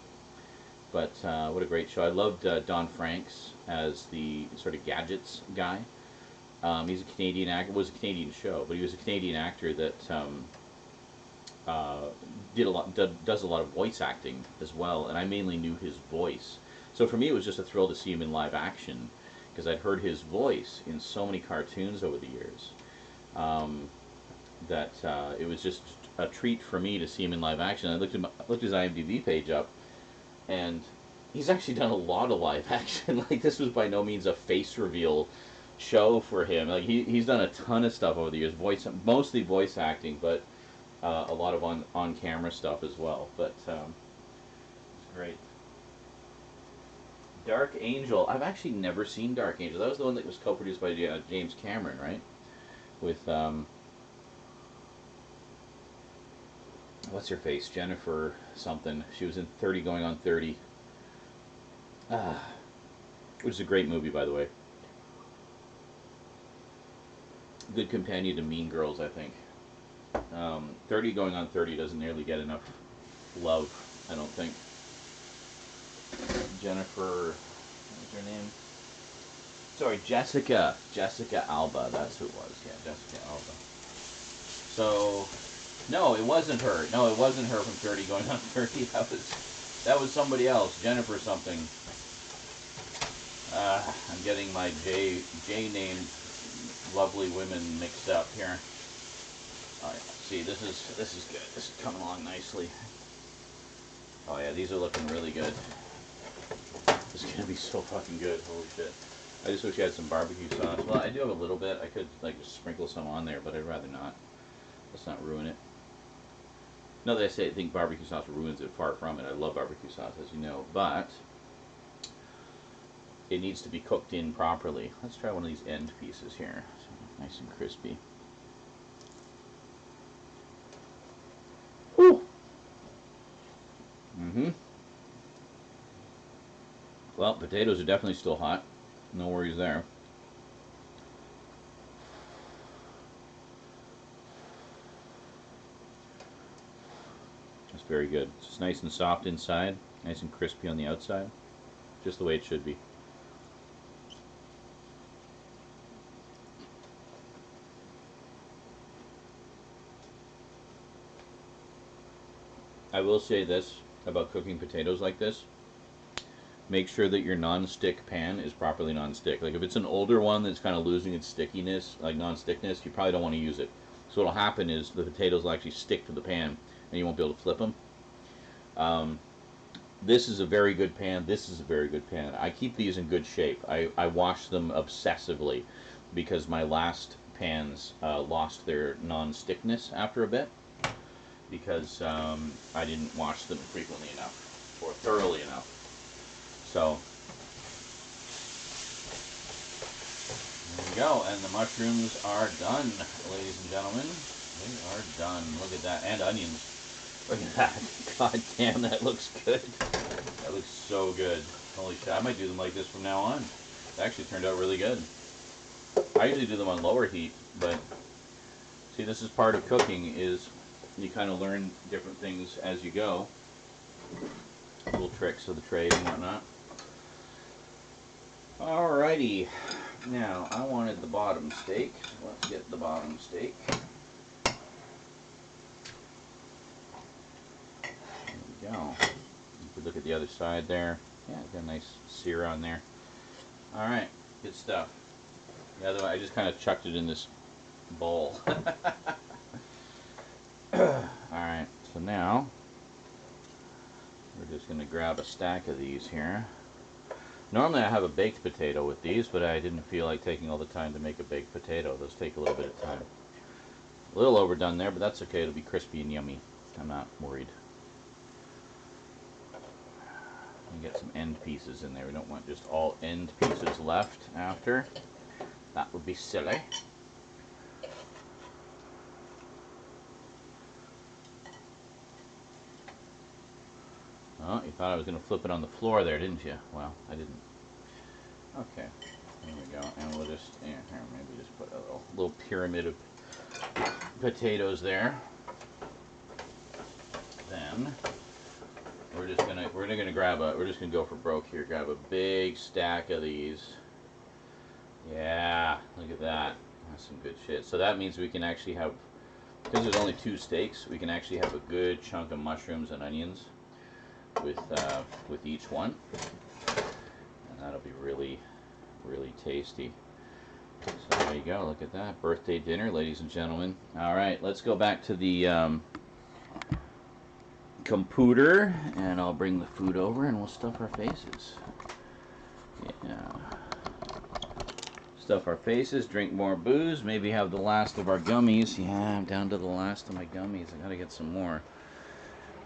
But what a great show. I loved Don Franks as the sort of gadgets guy. He's a Canadian actor. It was a Canadian show, but he was a Canadian actor that does a lot of voice acting as well, and I mainly knew his voice. So for me, it was just a thrill to see him in live action, because I'd heard his voice in so many cartoons over the years. that it was just a treat for me to see him in live action. I looked his IMDb page up, and he's actually done a lot of live action. Like, this was by no means a face reveal show for him. Like, he's done a ton of stuff over the years, mostly voice acting, but a lot of on camera stuff as well. But it's great. Dark Angel. I've actually never seen Dark Angel. That was the one that was co-produced by James Cameron, right? With what's her face? Jennifer something. She was in 30 Going on 30. Which is a great movie, by the way. Good companion to Mean Girls, I think. 30 Going on 30 doesn't nearly get enough love, I don't think. Jennifer, what was her name? Sorry, Jessica. Jessica Alba, that's who it was. Yeah, Jessica Alba. So, no, it wasn't her. No, it wasn't her from 30 Going on 30. That was somebody else. Jennifer something. I'm getting my J named lovely women mixed up here. All right, see, this is good. This is coming along nicely. Oh yeah, these are looking really good. This is gonna be so fucking good. Holy shit! I just wish I had some barbecue sauce. Well, I do have a little bit. I could like just sprinkle some on there, but I'd rather not. Let's not ruin it. Not that I think barbecue sauce ruins it. Far from it. I love barbecue sauce, as you know, but it needs to be cooked in properly. Let's try one of these end pieces here. So nice and crispy. Whew. Well, potatoes are definitely still hot. No worries there. That's very good. It's nice and soft inside, nice and crispy on the outside. Just the way it should be. I will say this about cooking potatoes like this. Make sure that your non-stick pan is properly non-stick. Like if it's an older one that's kind of losing its stickiness, like non-stickness, you probably don't want to use it. So what'll happen is the potatoes will actually stick to the pan and you won't be able to flip them. This is a very good pan. This is a very good pan. I keep these in good shape. I wash them obsessively because my last pans lost their non-stickness after a bit because I didn't wash them frequently enough or thoroughly enough. So there we go, and the mushrooms are done, ladies and gentlemen. They are done. Look at that, and onions. Look at that. God damn, that looks good. That looks so good. Holy shit, I might do them like this from now on. It actually turned out really good. I usually do them on lower heat, but see, this is part of cooking, is you kind of learn different things as you go. Little tricks of the trade and whatnot. Alrighty, now I wanted the bottom steak. Let's get the bottom steak. There we go. You could look at the other side there. Yeah, got a nice sear on there. Alright, good stuff. The other one, I just kind of chucked it in this bowl. Alright, so now we're just going to grab a stack of these here. Normally I have a baked potato with these, but I didn't feel like taking all the time to make a baked potato. Those take a little bit of time. A little overdone there, but that's okay. It'll be crispy and yummy. I'm not worried. You get some end pieces in there. We don't want just all end pieces left after. That would be silly. Oh, you thought I was going to flip it on the floor there, didn't you? Well, I didn't. Okay, there we go. And we'll just, here, maybe just put a little pyramid of potatoes there. Then we're just gonna go for broke here. Grab a big stack of these. Yeah, look at that. That's some good shit. So that means we can actually have, because there's only 2 steaks, we can actually have a good chunk of mushrooms and onions with each one, and that'll be really, really tasty. So there you go. Look at that. Birthday dinner, ladies and gentlemen. All right, let's go back to the computer, and I'll bring the food over, and we'll stuff our faces. Yeah. Stuff our faces, drink more booze, maybe have the last of our gummies. Yeah, I'm down to the last of my gummies. I gotta get some more.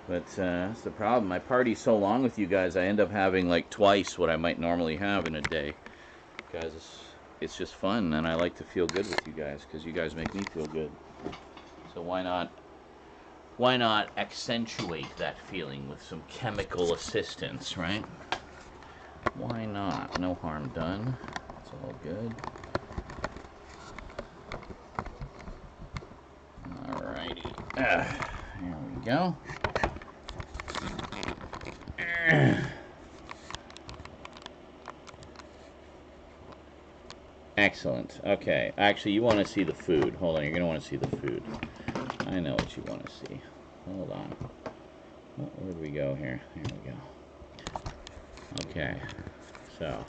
But that's the problem. I party so long with you guys, I end up having like twice what I might normally have in a day. Guys, it's just fun, and I like to feel good with you guys because you guys make me feel good. So why not accentuate that feeling with some chemical assistance, right? Why not? No harm done. It's all good. Alrighty. Here we go. Excellent. Okay. Actually, you want to see the food. Hold on. You're going to want to see the food. I know what you want to see. Hold on. Oh, where do we go here? Here we go. Okay. So,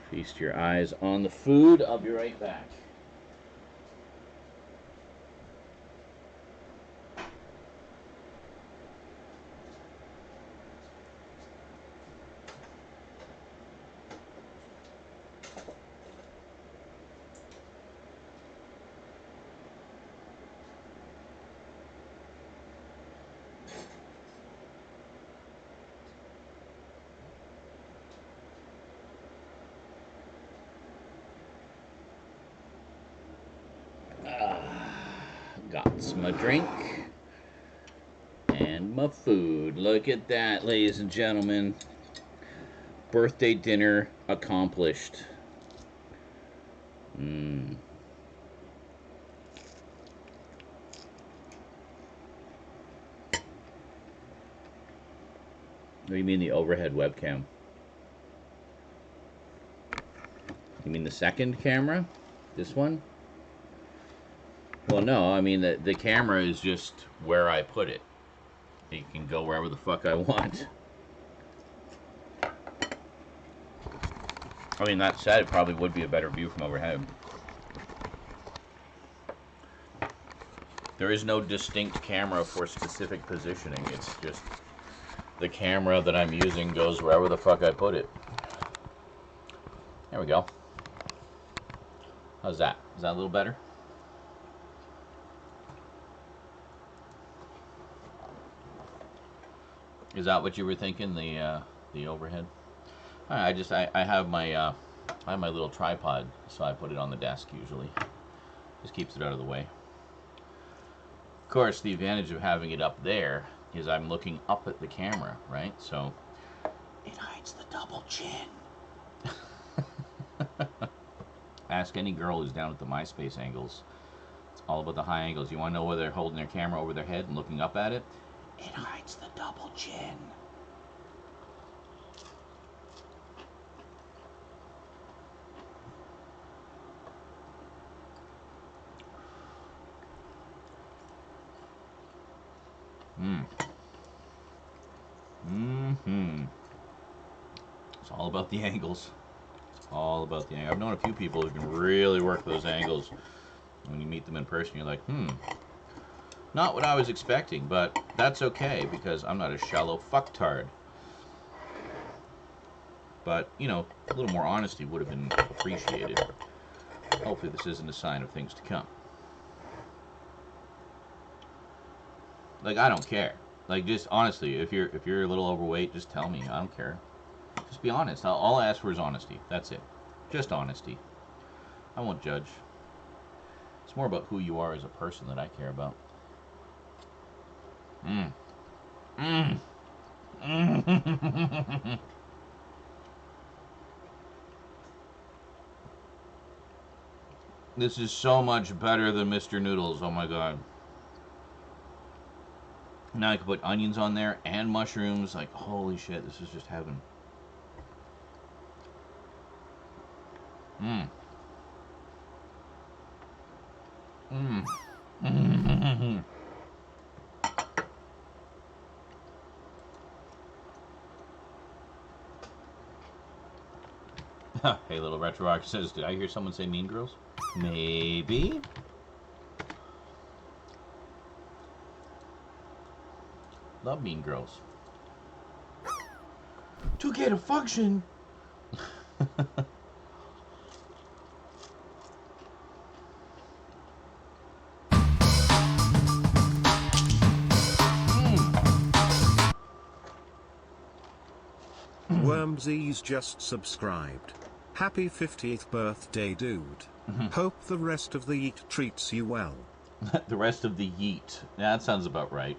feast your eyes on the food. I'll be right back. Got my drink and my food. Look at that, ladies and gentlemen. Birthday dinner accomplished. What do you mean the overhead webcam? You mean the second camera? This one? Well, no, I mean the camera is just where I put it. It can go wherever the fuck I want. I mean, that said, it probably would be a better view from overhead. There is no distinct camera for specific positioning. It's just the camera that I'm using goes wherever the fuck I put it. There we go. How's that? Is that a little better? Is that what you were thinking? The overhead? I have my little tripod, so I put it on the desk usually. Just keeps it out of the way. Of course, the advantage of having it up there is I'm looking up at the camera, right? So it hides the double chin. Ask any girl who's down at the MySpace angles. It's all about the high angles. You want to know whether they're holding their camera over their head and looking up at it? It hides the double chin. It's all about the angles. It's all about the angles. I've known a few people who can really work those angles. When you meet them in person, you're like, not what I was expecting, but that's okay because I'm not a shallow fucktard. But, you know, a little more honesty would have been appreciated. Hopefully this isn't a sign of things to come. Like, I don't care. Like, just honestly, if you're a little overweight, just tell me. I don't care. Just be honest. All I ask for is honesty. That's it. Just honesty. I won't judge. It's more about who you are as a person that I care about. This is so much better than Mr. Noodles. Oh my god. Now I can put onions on there and mushrooms. Like, holy shit, this is just heaven. Hey, little retro rock says, did I hear someone say Mean Girls? Maybe. Love Mean Girls. To get a function. Wormsy's just subscribed. Happy 50th birthday, dude. Hope the rest of the eat treats you well. The rest of the yeet. Yeah, that sounds about right.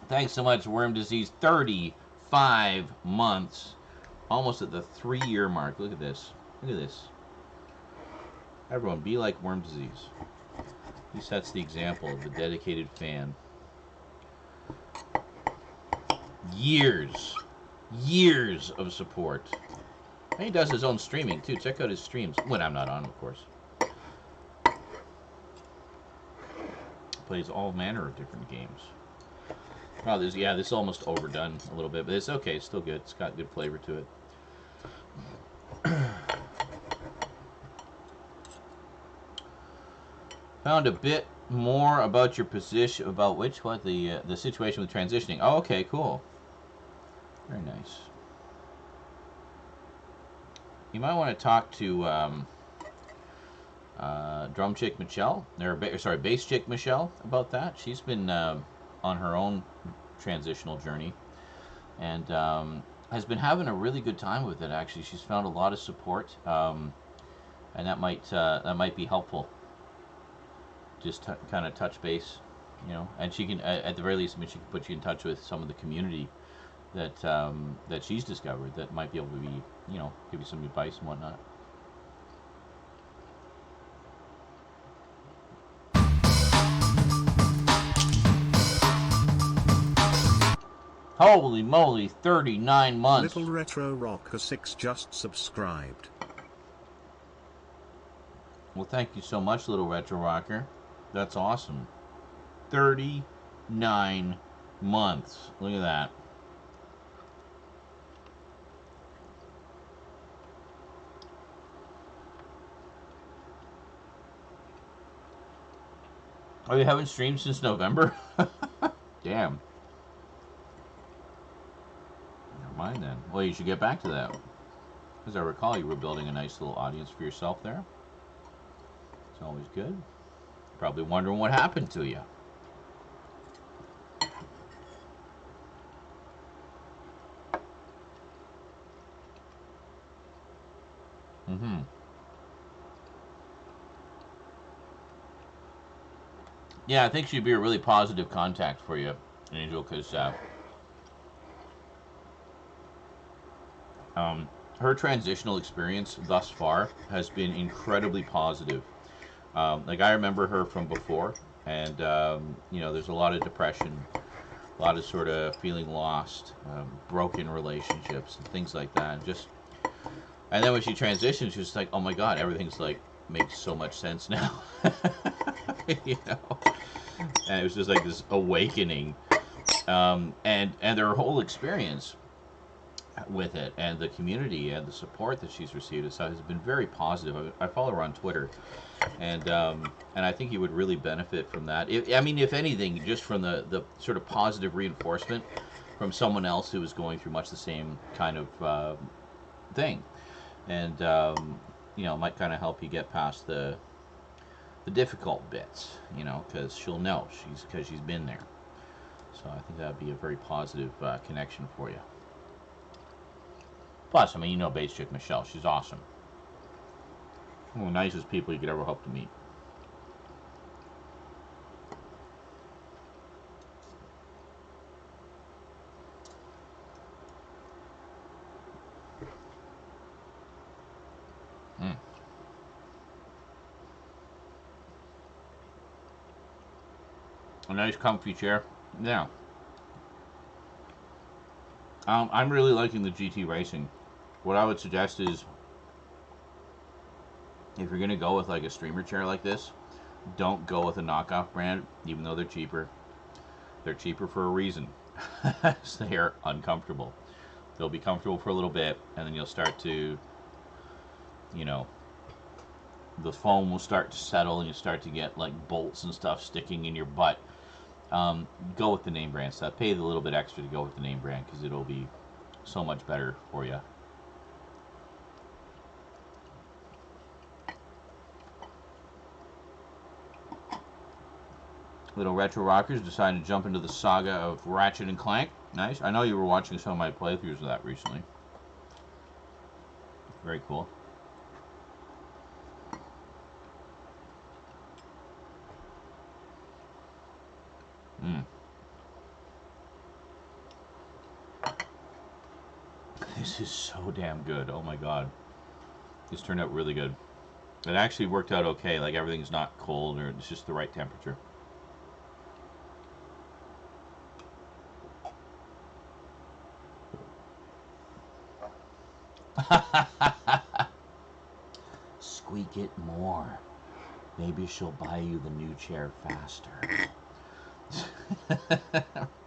Thanks so much, Worm Disease. 35 months. Almost at the 3-year mark. Look at this. Look at this. Everyone, be like Worm Disease. He sets the example of the dedicated fan. Years of support. And he does his own streaming too. Check out his streams when I'm not on, of course. Plays all manner of different games. Oh, this is almost overdone a little bit, but it's okay. It's still good. It's got good flavor to it. Found a bit more about your position, about the situation with transitioning. Oh, okay, cool. Very nice. You might want to talk to drum chick Michelle, or bass chick Michelle about that. She's been on her own transitional journey, and has been having a really good time with it. Actually, she's found a lot of support, and that might be helpful. Just kind of touch base, and she can, at the very least, I mean, she can put you in touch with some of the community that that she's discovered that might be able to be, give you some advice and whatnot. Holy moly, 39 months. Little Retro Rocker 6 just subscribed. Well, thank you so much, Little Retro Rocker. That's awesome. 39 months. Look at that. Oh, you haven't streamed since November? Damn. Never mind then. Well, you should get back to that. As I recall, you were building a nice little audience for yourself there. It's always good. Probably wondering what happened to you. Mm-hmm. Yeah, I think she'd be a really positive contact for you, Angel, because her transitional experience thus far has been incredibly positive. Like, I remember her from before, and there's a lot of depression, a lot of sort of feeling lost, broken relationships, and things like that. And then when she transitioned, she was like, "Oh my God, everything's like makes so much sense now," And it was just like this awakening, and her whole experience with it, and the community and the support that she's received has been very positive. I follow her on Twitter, and I think you would really benefit from that. If anything, just from the sort of positive reinforcement from someone else who is going through much the same kind of thing, and might kind of help you get past the difficult bits, because she'll know because she's been there. So I think that would be a very positive connection for you. Plus, Bass Chick Michelle. She's awesome. One of the nicest people you could ever hope to meet. Mm. A nice comfy chair. Yeah. I'm really liking the GT Racing. What I would suggest is, if you're going to go with like a streamer chair like this, don't go with a knockoff brand, even though they're cheaper. They're cheaper for a reason. So they are uncomfortable. They'll be comfortable for a little bit, and then you'll start to, you know, the foam will start to settle, and you start to get like bolts and stuff sticking in your butt. Go with the name brand stuff. Pay the little bit extra to go with the name brand because it'll be so much better for you. Little retro rockers decided to jump into the saga of Ratchet and Clank. Nice. I know you were watching some of my playthroughs of that recently. Very cool. This is so damn good. Oh my god. This turned out really good. It actually worked out okay. Like everything's not cold, or it's just the right temperature. Squeak it more. Maybe she'll buy you the new chair faster.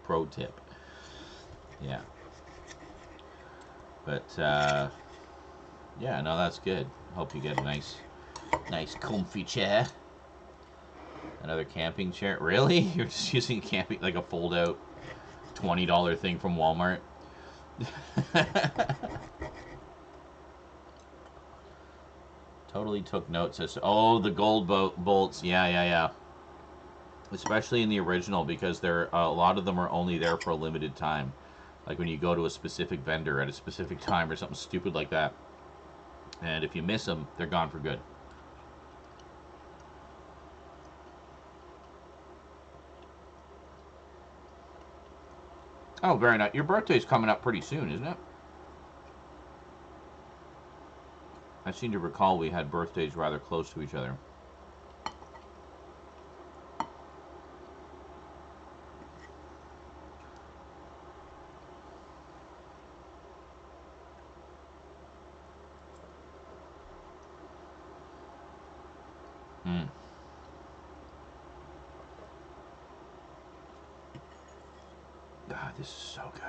Pro tip. Yeah. But, yeah, no, that's good. Hope you get a nice comfy chair. Another camping chair. Really? You're just using camping, like a fold-out $20 thing from Walmart? Totally took notes. Oh, the gold bolts. Yeah. Especially in the original, because a lot of them are only there for a limited time. Like when you go to a specific vendor at a specific time or something stupid like that. And if you miss them, they're gone for good. Oh, very nice. Your birthday's coming up pretty soon, isn't it? I seem to recall we had birthdays rather close to each other. God, this is so good.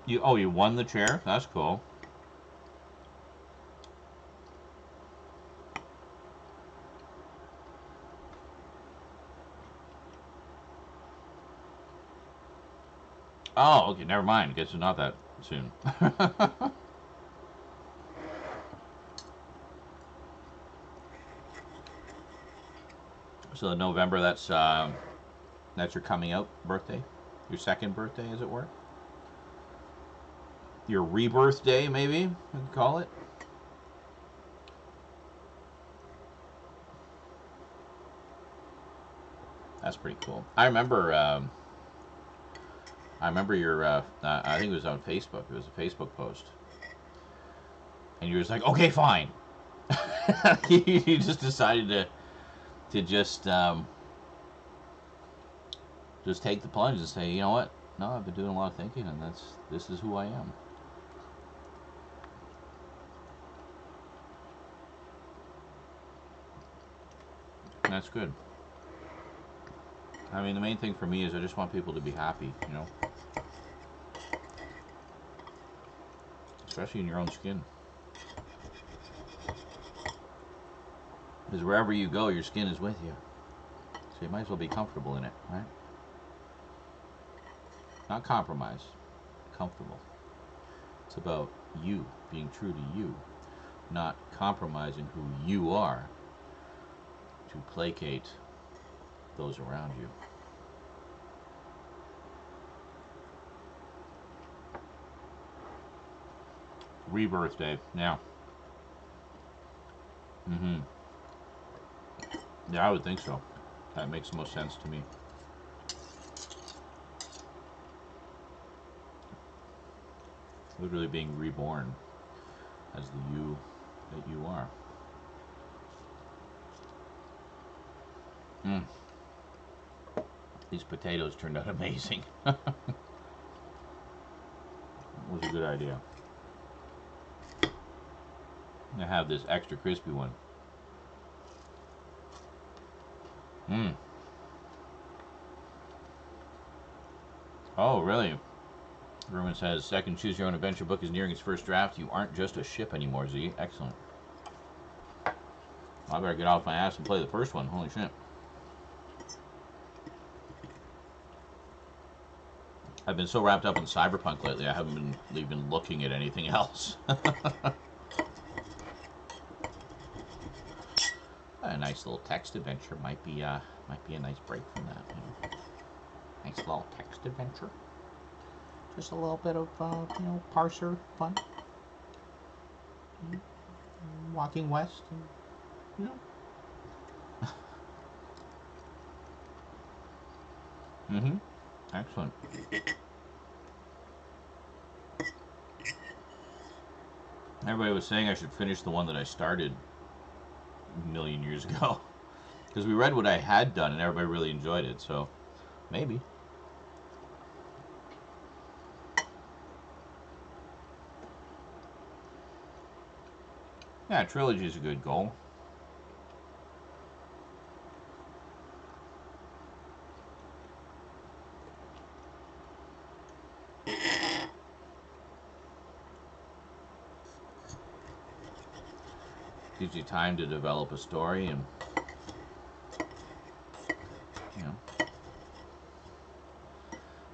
You won the chair? That's cool. Oh, okay, never mind. Guess it's not that soon. So November, that's your coming out birthday? Your second birthday, as it were? Your rebirth day, maybe you could call it. That's pretty cool. I remember your. I think it was on Facebook. It was a Facebook post, and you were just like, "Okay, fine." You just decided to just take the plunge and say, "You know what? No, I've been doing a lot of thinking, and this is who I am." And that's good. I mean, the main thing for me is I just want people to be happy, you know? Especially in your own skin. Because wherever you go, your skin is with you. So you might as well be comfortable in it, right? Not compromise. Comfortable. It's about you being true to you, not compromising who you are to placate those around you. Rebirth day, yeah. Yeah, I would think so. That makes the most sense to me. Literally being reborn as the you that you are. These potatoes turned out amazing. That was a good idea. I have this extra crispy one. Hmm. Oh, really? Ruin says, second Choose Your Own Adventure book is nearing its first draft. You aren't just a ship anymore, Z. Excellent. I better get off my ass and play the first one. Holy shit. I've been so wrapped up in Cyberpunk lately, I haven't been even looking at anything else. A nice little text adventure might be a nice break from that. You know? Nice little text adventure. Just a little bit of parser fun. Walking west, and, Mm-hmm. Excellent. Everybody was saying I should finish the one that I started a million years ago. Because we read what I had done and everybody really enjoyed it, so maybe. Yeah, trilogy is a good goal. Gives you time to develop a story and, you know.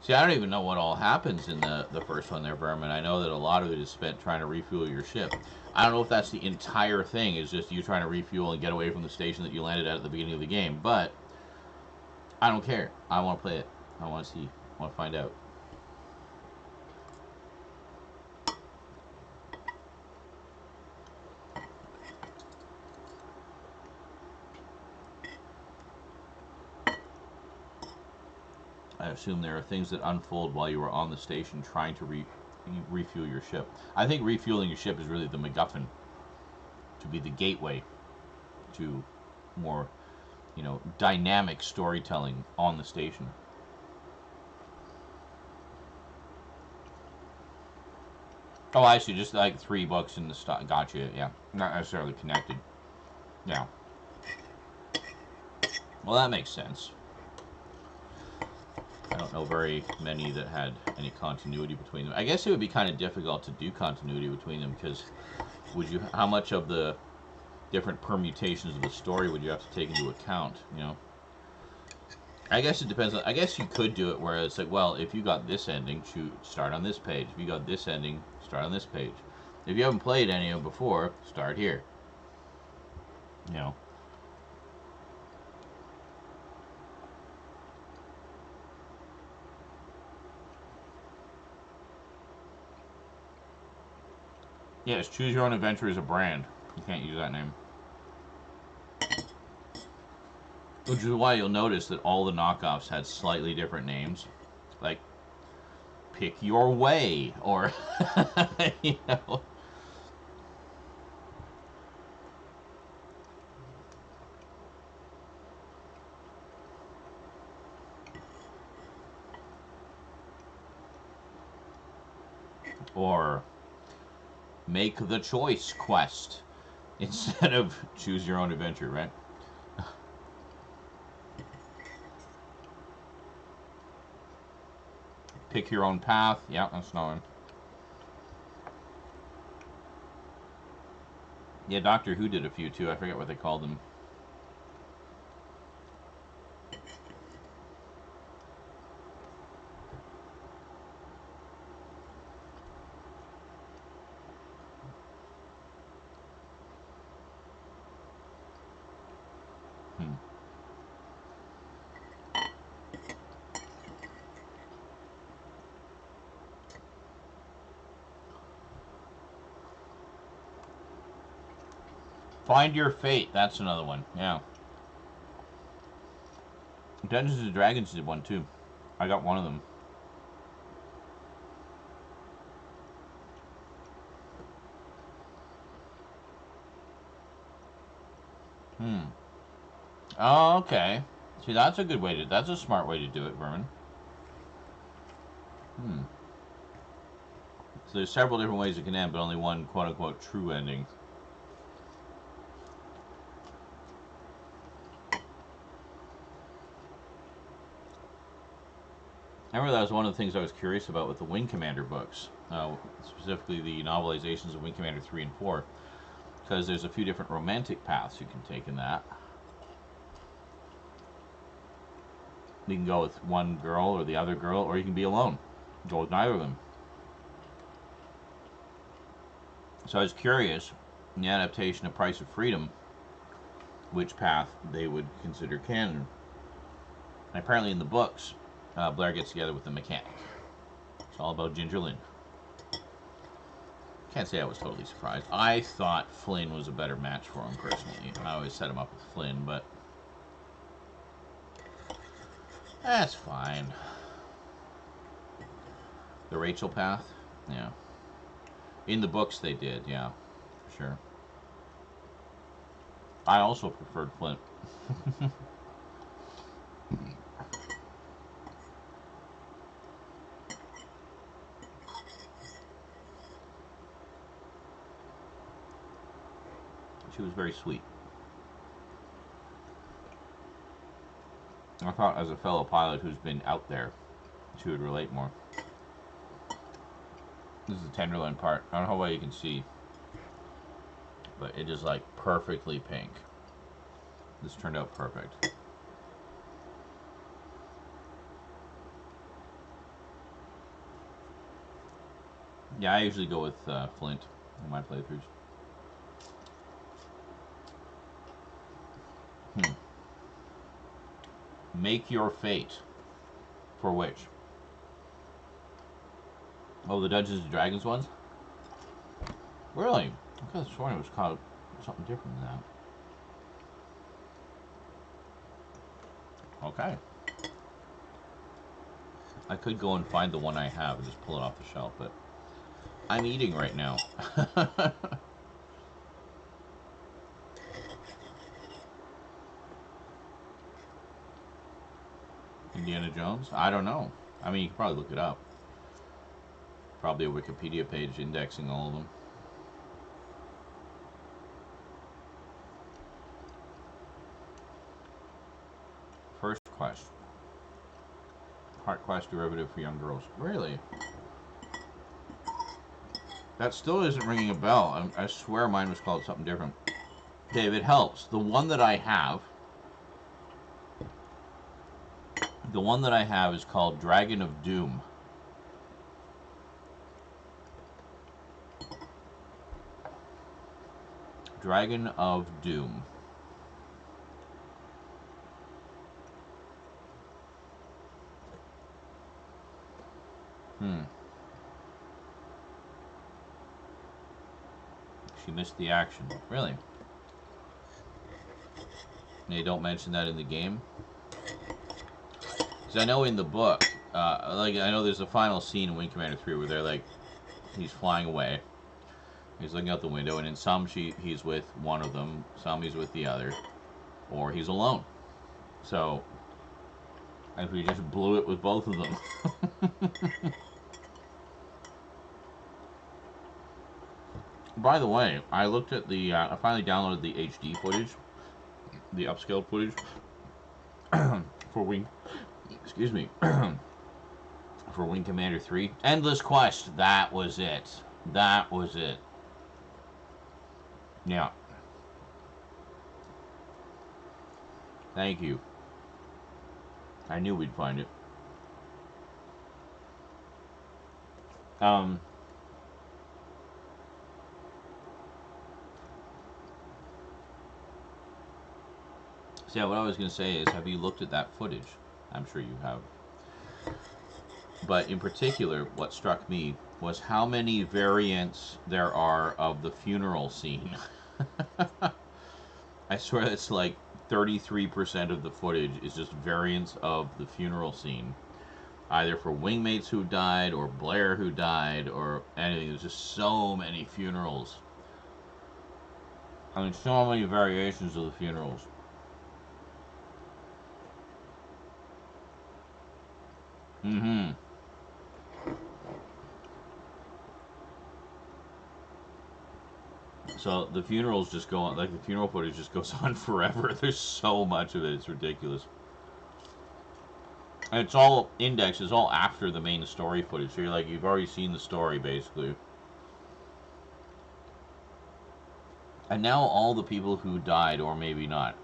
See, I don't even know what all happens in the first one there, Berman. I know that a lot of it is spent trying to refuel your ship. I don't know if that's the entire thing, is just you trying to refuel and get away from the station that you landed at the beginning of the game, but I don't care. I want to play it. I want to see. I want to find out. I assume there are things that unfold while you are on the station trying to refuel your ship. I think refueling your ship is really the MacGuffin, to be the gateway to more, dynamic storytelling on the station. Oh, I see. Just like 3 books in the stock. Gotcha. Yeah, not necessarily connected. Yeah. Well, that makes sense. I don't know very many that had any continuity between them. I guess it would be kind of difficult to do continuity between them, because how much of the different permutations of the story would you have to take into account, I guess it depends on, I guess you could do it where it's like, well, if you got this ending, start on this page. If you got this ending, start on this page. If you haven't played any of them before, start here. Yes, Choose Your Own Adventure is a brand. You can't use that name. Which is why you'll notice that all the knockoffs had slightly different names. Like, Pick Your Way, or, Or Make the Choice Quest instead of Choose Your Own Adventure, right? Pick Your Own Path. Yeah, that's another one. Yeah, Doctor Who did a few too. I forget what they called them. Hmm. Find Your Fate. That's another one. Yeah. Dungeons and Dragons did one too. I got one of them. Oh, okay. See, that's a good way to. That's a smart way to do it, Vermin. So there's several different ways it can end, but only one quote-unquote true ending. I remember that was one of the things I was curious about with the Wing Commander books, specifically the novelizations of Wing Commander 3 and 4, because there's a few different romantic paths you can take in that. You can go with one girl or the other girl, or you can be alone. Go with neither of them. So I was curious, in the adaptation of Price of Freedom, which path they would consider canon. And apparently in the books, Blair gets together with the mechanic. It's all about Ginger Lynn. Can't say I was totally surprised. I thought Flynn was a better match for him personally. I always set him up with Flynn, but that's fine. The Rachel path? Yeah. In the books they did, yeah, for sure. I also preferred Flint. She was very sweet. I thought as a fellow pilot who's been out there, she would relate more. This is the Tenderloin part. I don't know how well you can see, but it is like perfectly pink. This turned out perfect. Yeah, I usually go with Flint in my playthroughs. Make your fate. For which? Oh, the Dungeons and Dragons ones? Really? I could have sworn it was called something different than that. Okay. I could go and find the one I have and just pull it off the shelf, but I'm eating right now. Indiana Jones? I don't know. I mean, you could probably look it up. Probably a Wikipedia page indexing all of them. First Quest. Heart Quest derivative for young girls. Really? That still isn't ringing a bell. I swear mine was called something different. Dave, it helps. The one that I have is called Dragon of Doom. Dragon of Doom. She missed the action. Really? They don't mention that in the game? Because I know in the book, I know there's a final scene in Wing Commander 3 where they're like, he's flying away. He's looking out the window, and in some he's with one of them, some he's with the other, or he's alone. So, if we just blew it with both of them. By the way, I looked at the, I finally downloaded the HD footage, the upscaled footage, for Wing, excuse me, for Wing Commander 3. Endless Quest, that was it. That was it. Yeah. Thank you. I knew we'd find it. So yeah, what I was going to say is, have you looked at that footage? I'm sure you have. But in particular, what struck me was how many variants there are of the funeral scene. I swear it's like 33% of the footage is just variants of the funeral scene. Either for wingmates who died, or Blair who died, or anything. There's just so many funerals. I mean, so many variations of the funerals. Mm-hmm. So the funerals just go on, like the funeral footage just goes on forever. There's so much of it, it's ridiculous. And it's all indexed. It's all after the main story footage. So you've already seen the story, basically. And now all the people who died, or maybe not.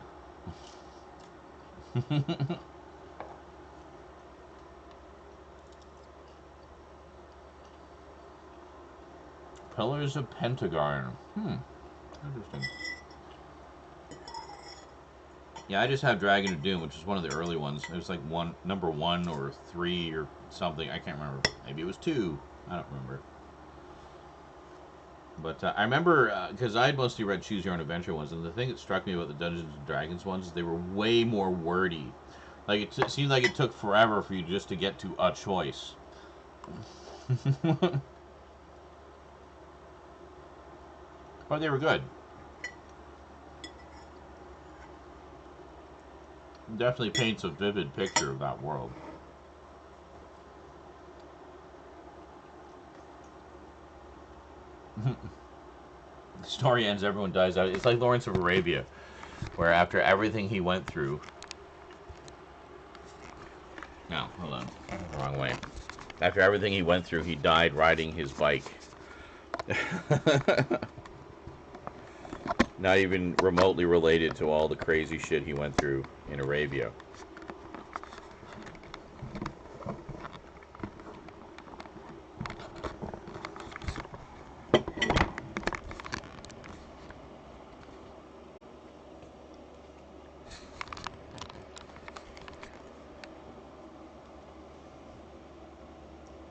Pillars of Pentagon. Interesting. Yeah, I just have Dragon of Doom, which is one of the early ones. It was like number 1 or 3 or something. I can't remember. Maybe it was 2. I don't remember. But I remember, because I had mostly read Choose Your Own Adventure ones, and the thing that struck me about the Dungeons & Dragons ones is they were way more wordy. Like, it seemed like it took forever for you just to get to a choice. But they were good. Definitely paints a vivid picture of that world. The story ends, everyone dies out. It's like Lawrence of Arabia, where after everything he went through... No, hold on. Wrong way. After everything he went through, he died riding his bike. Not even remotely related to all the crazy shit he went through in Arabia.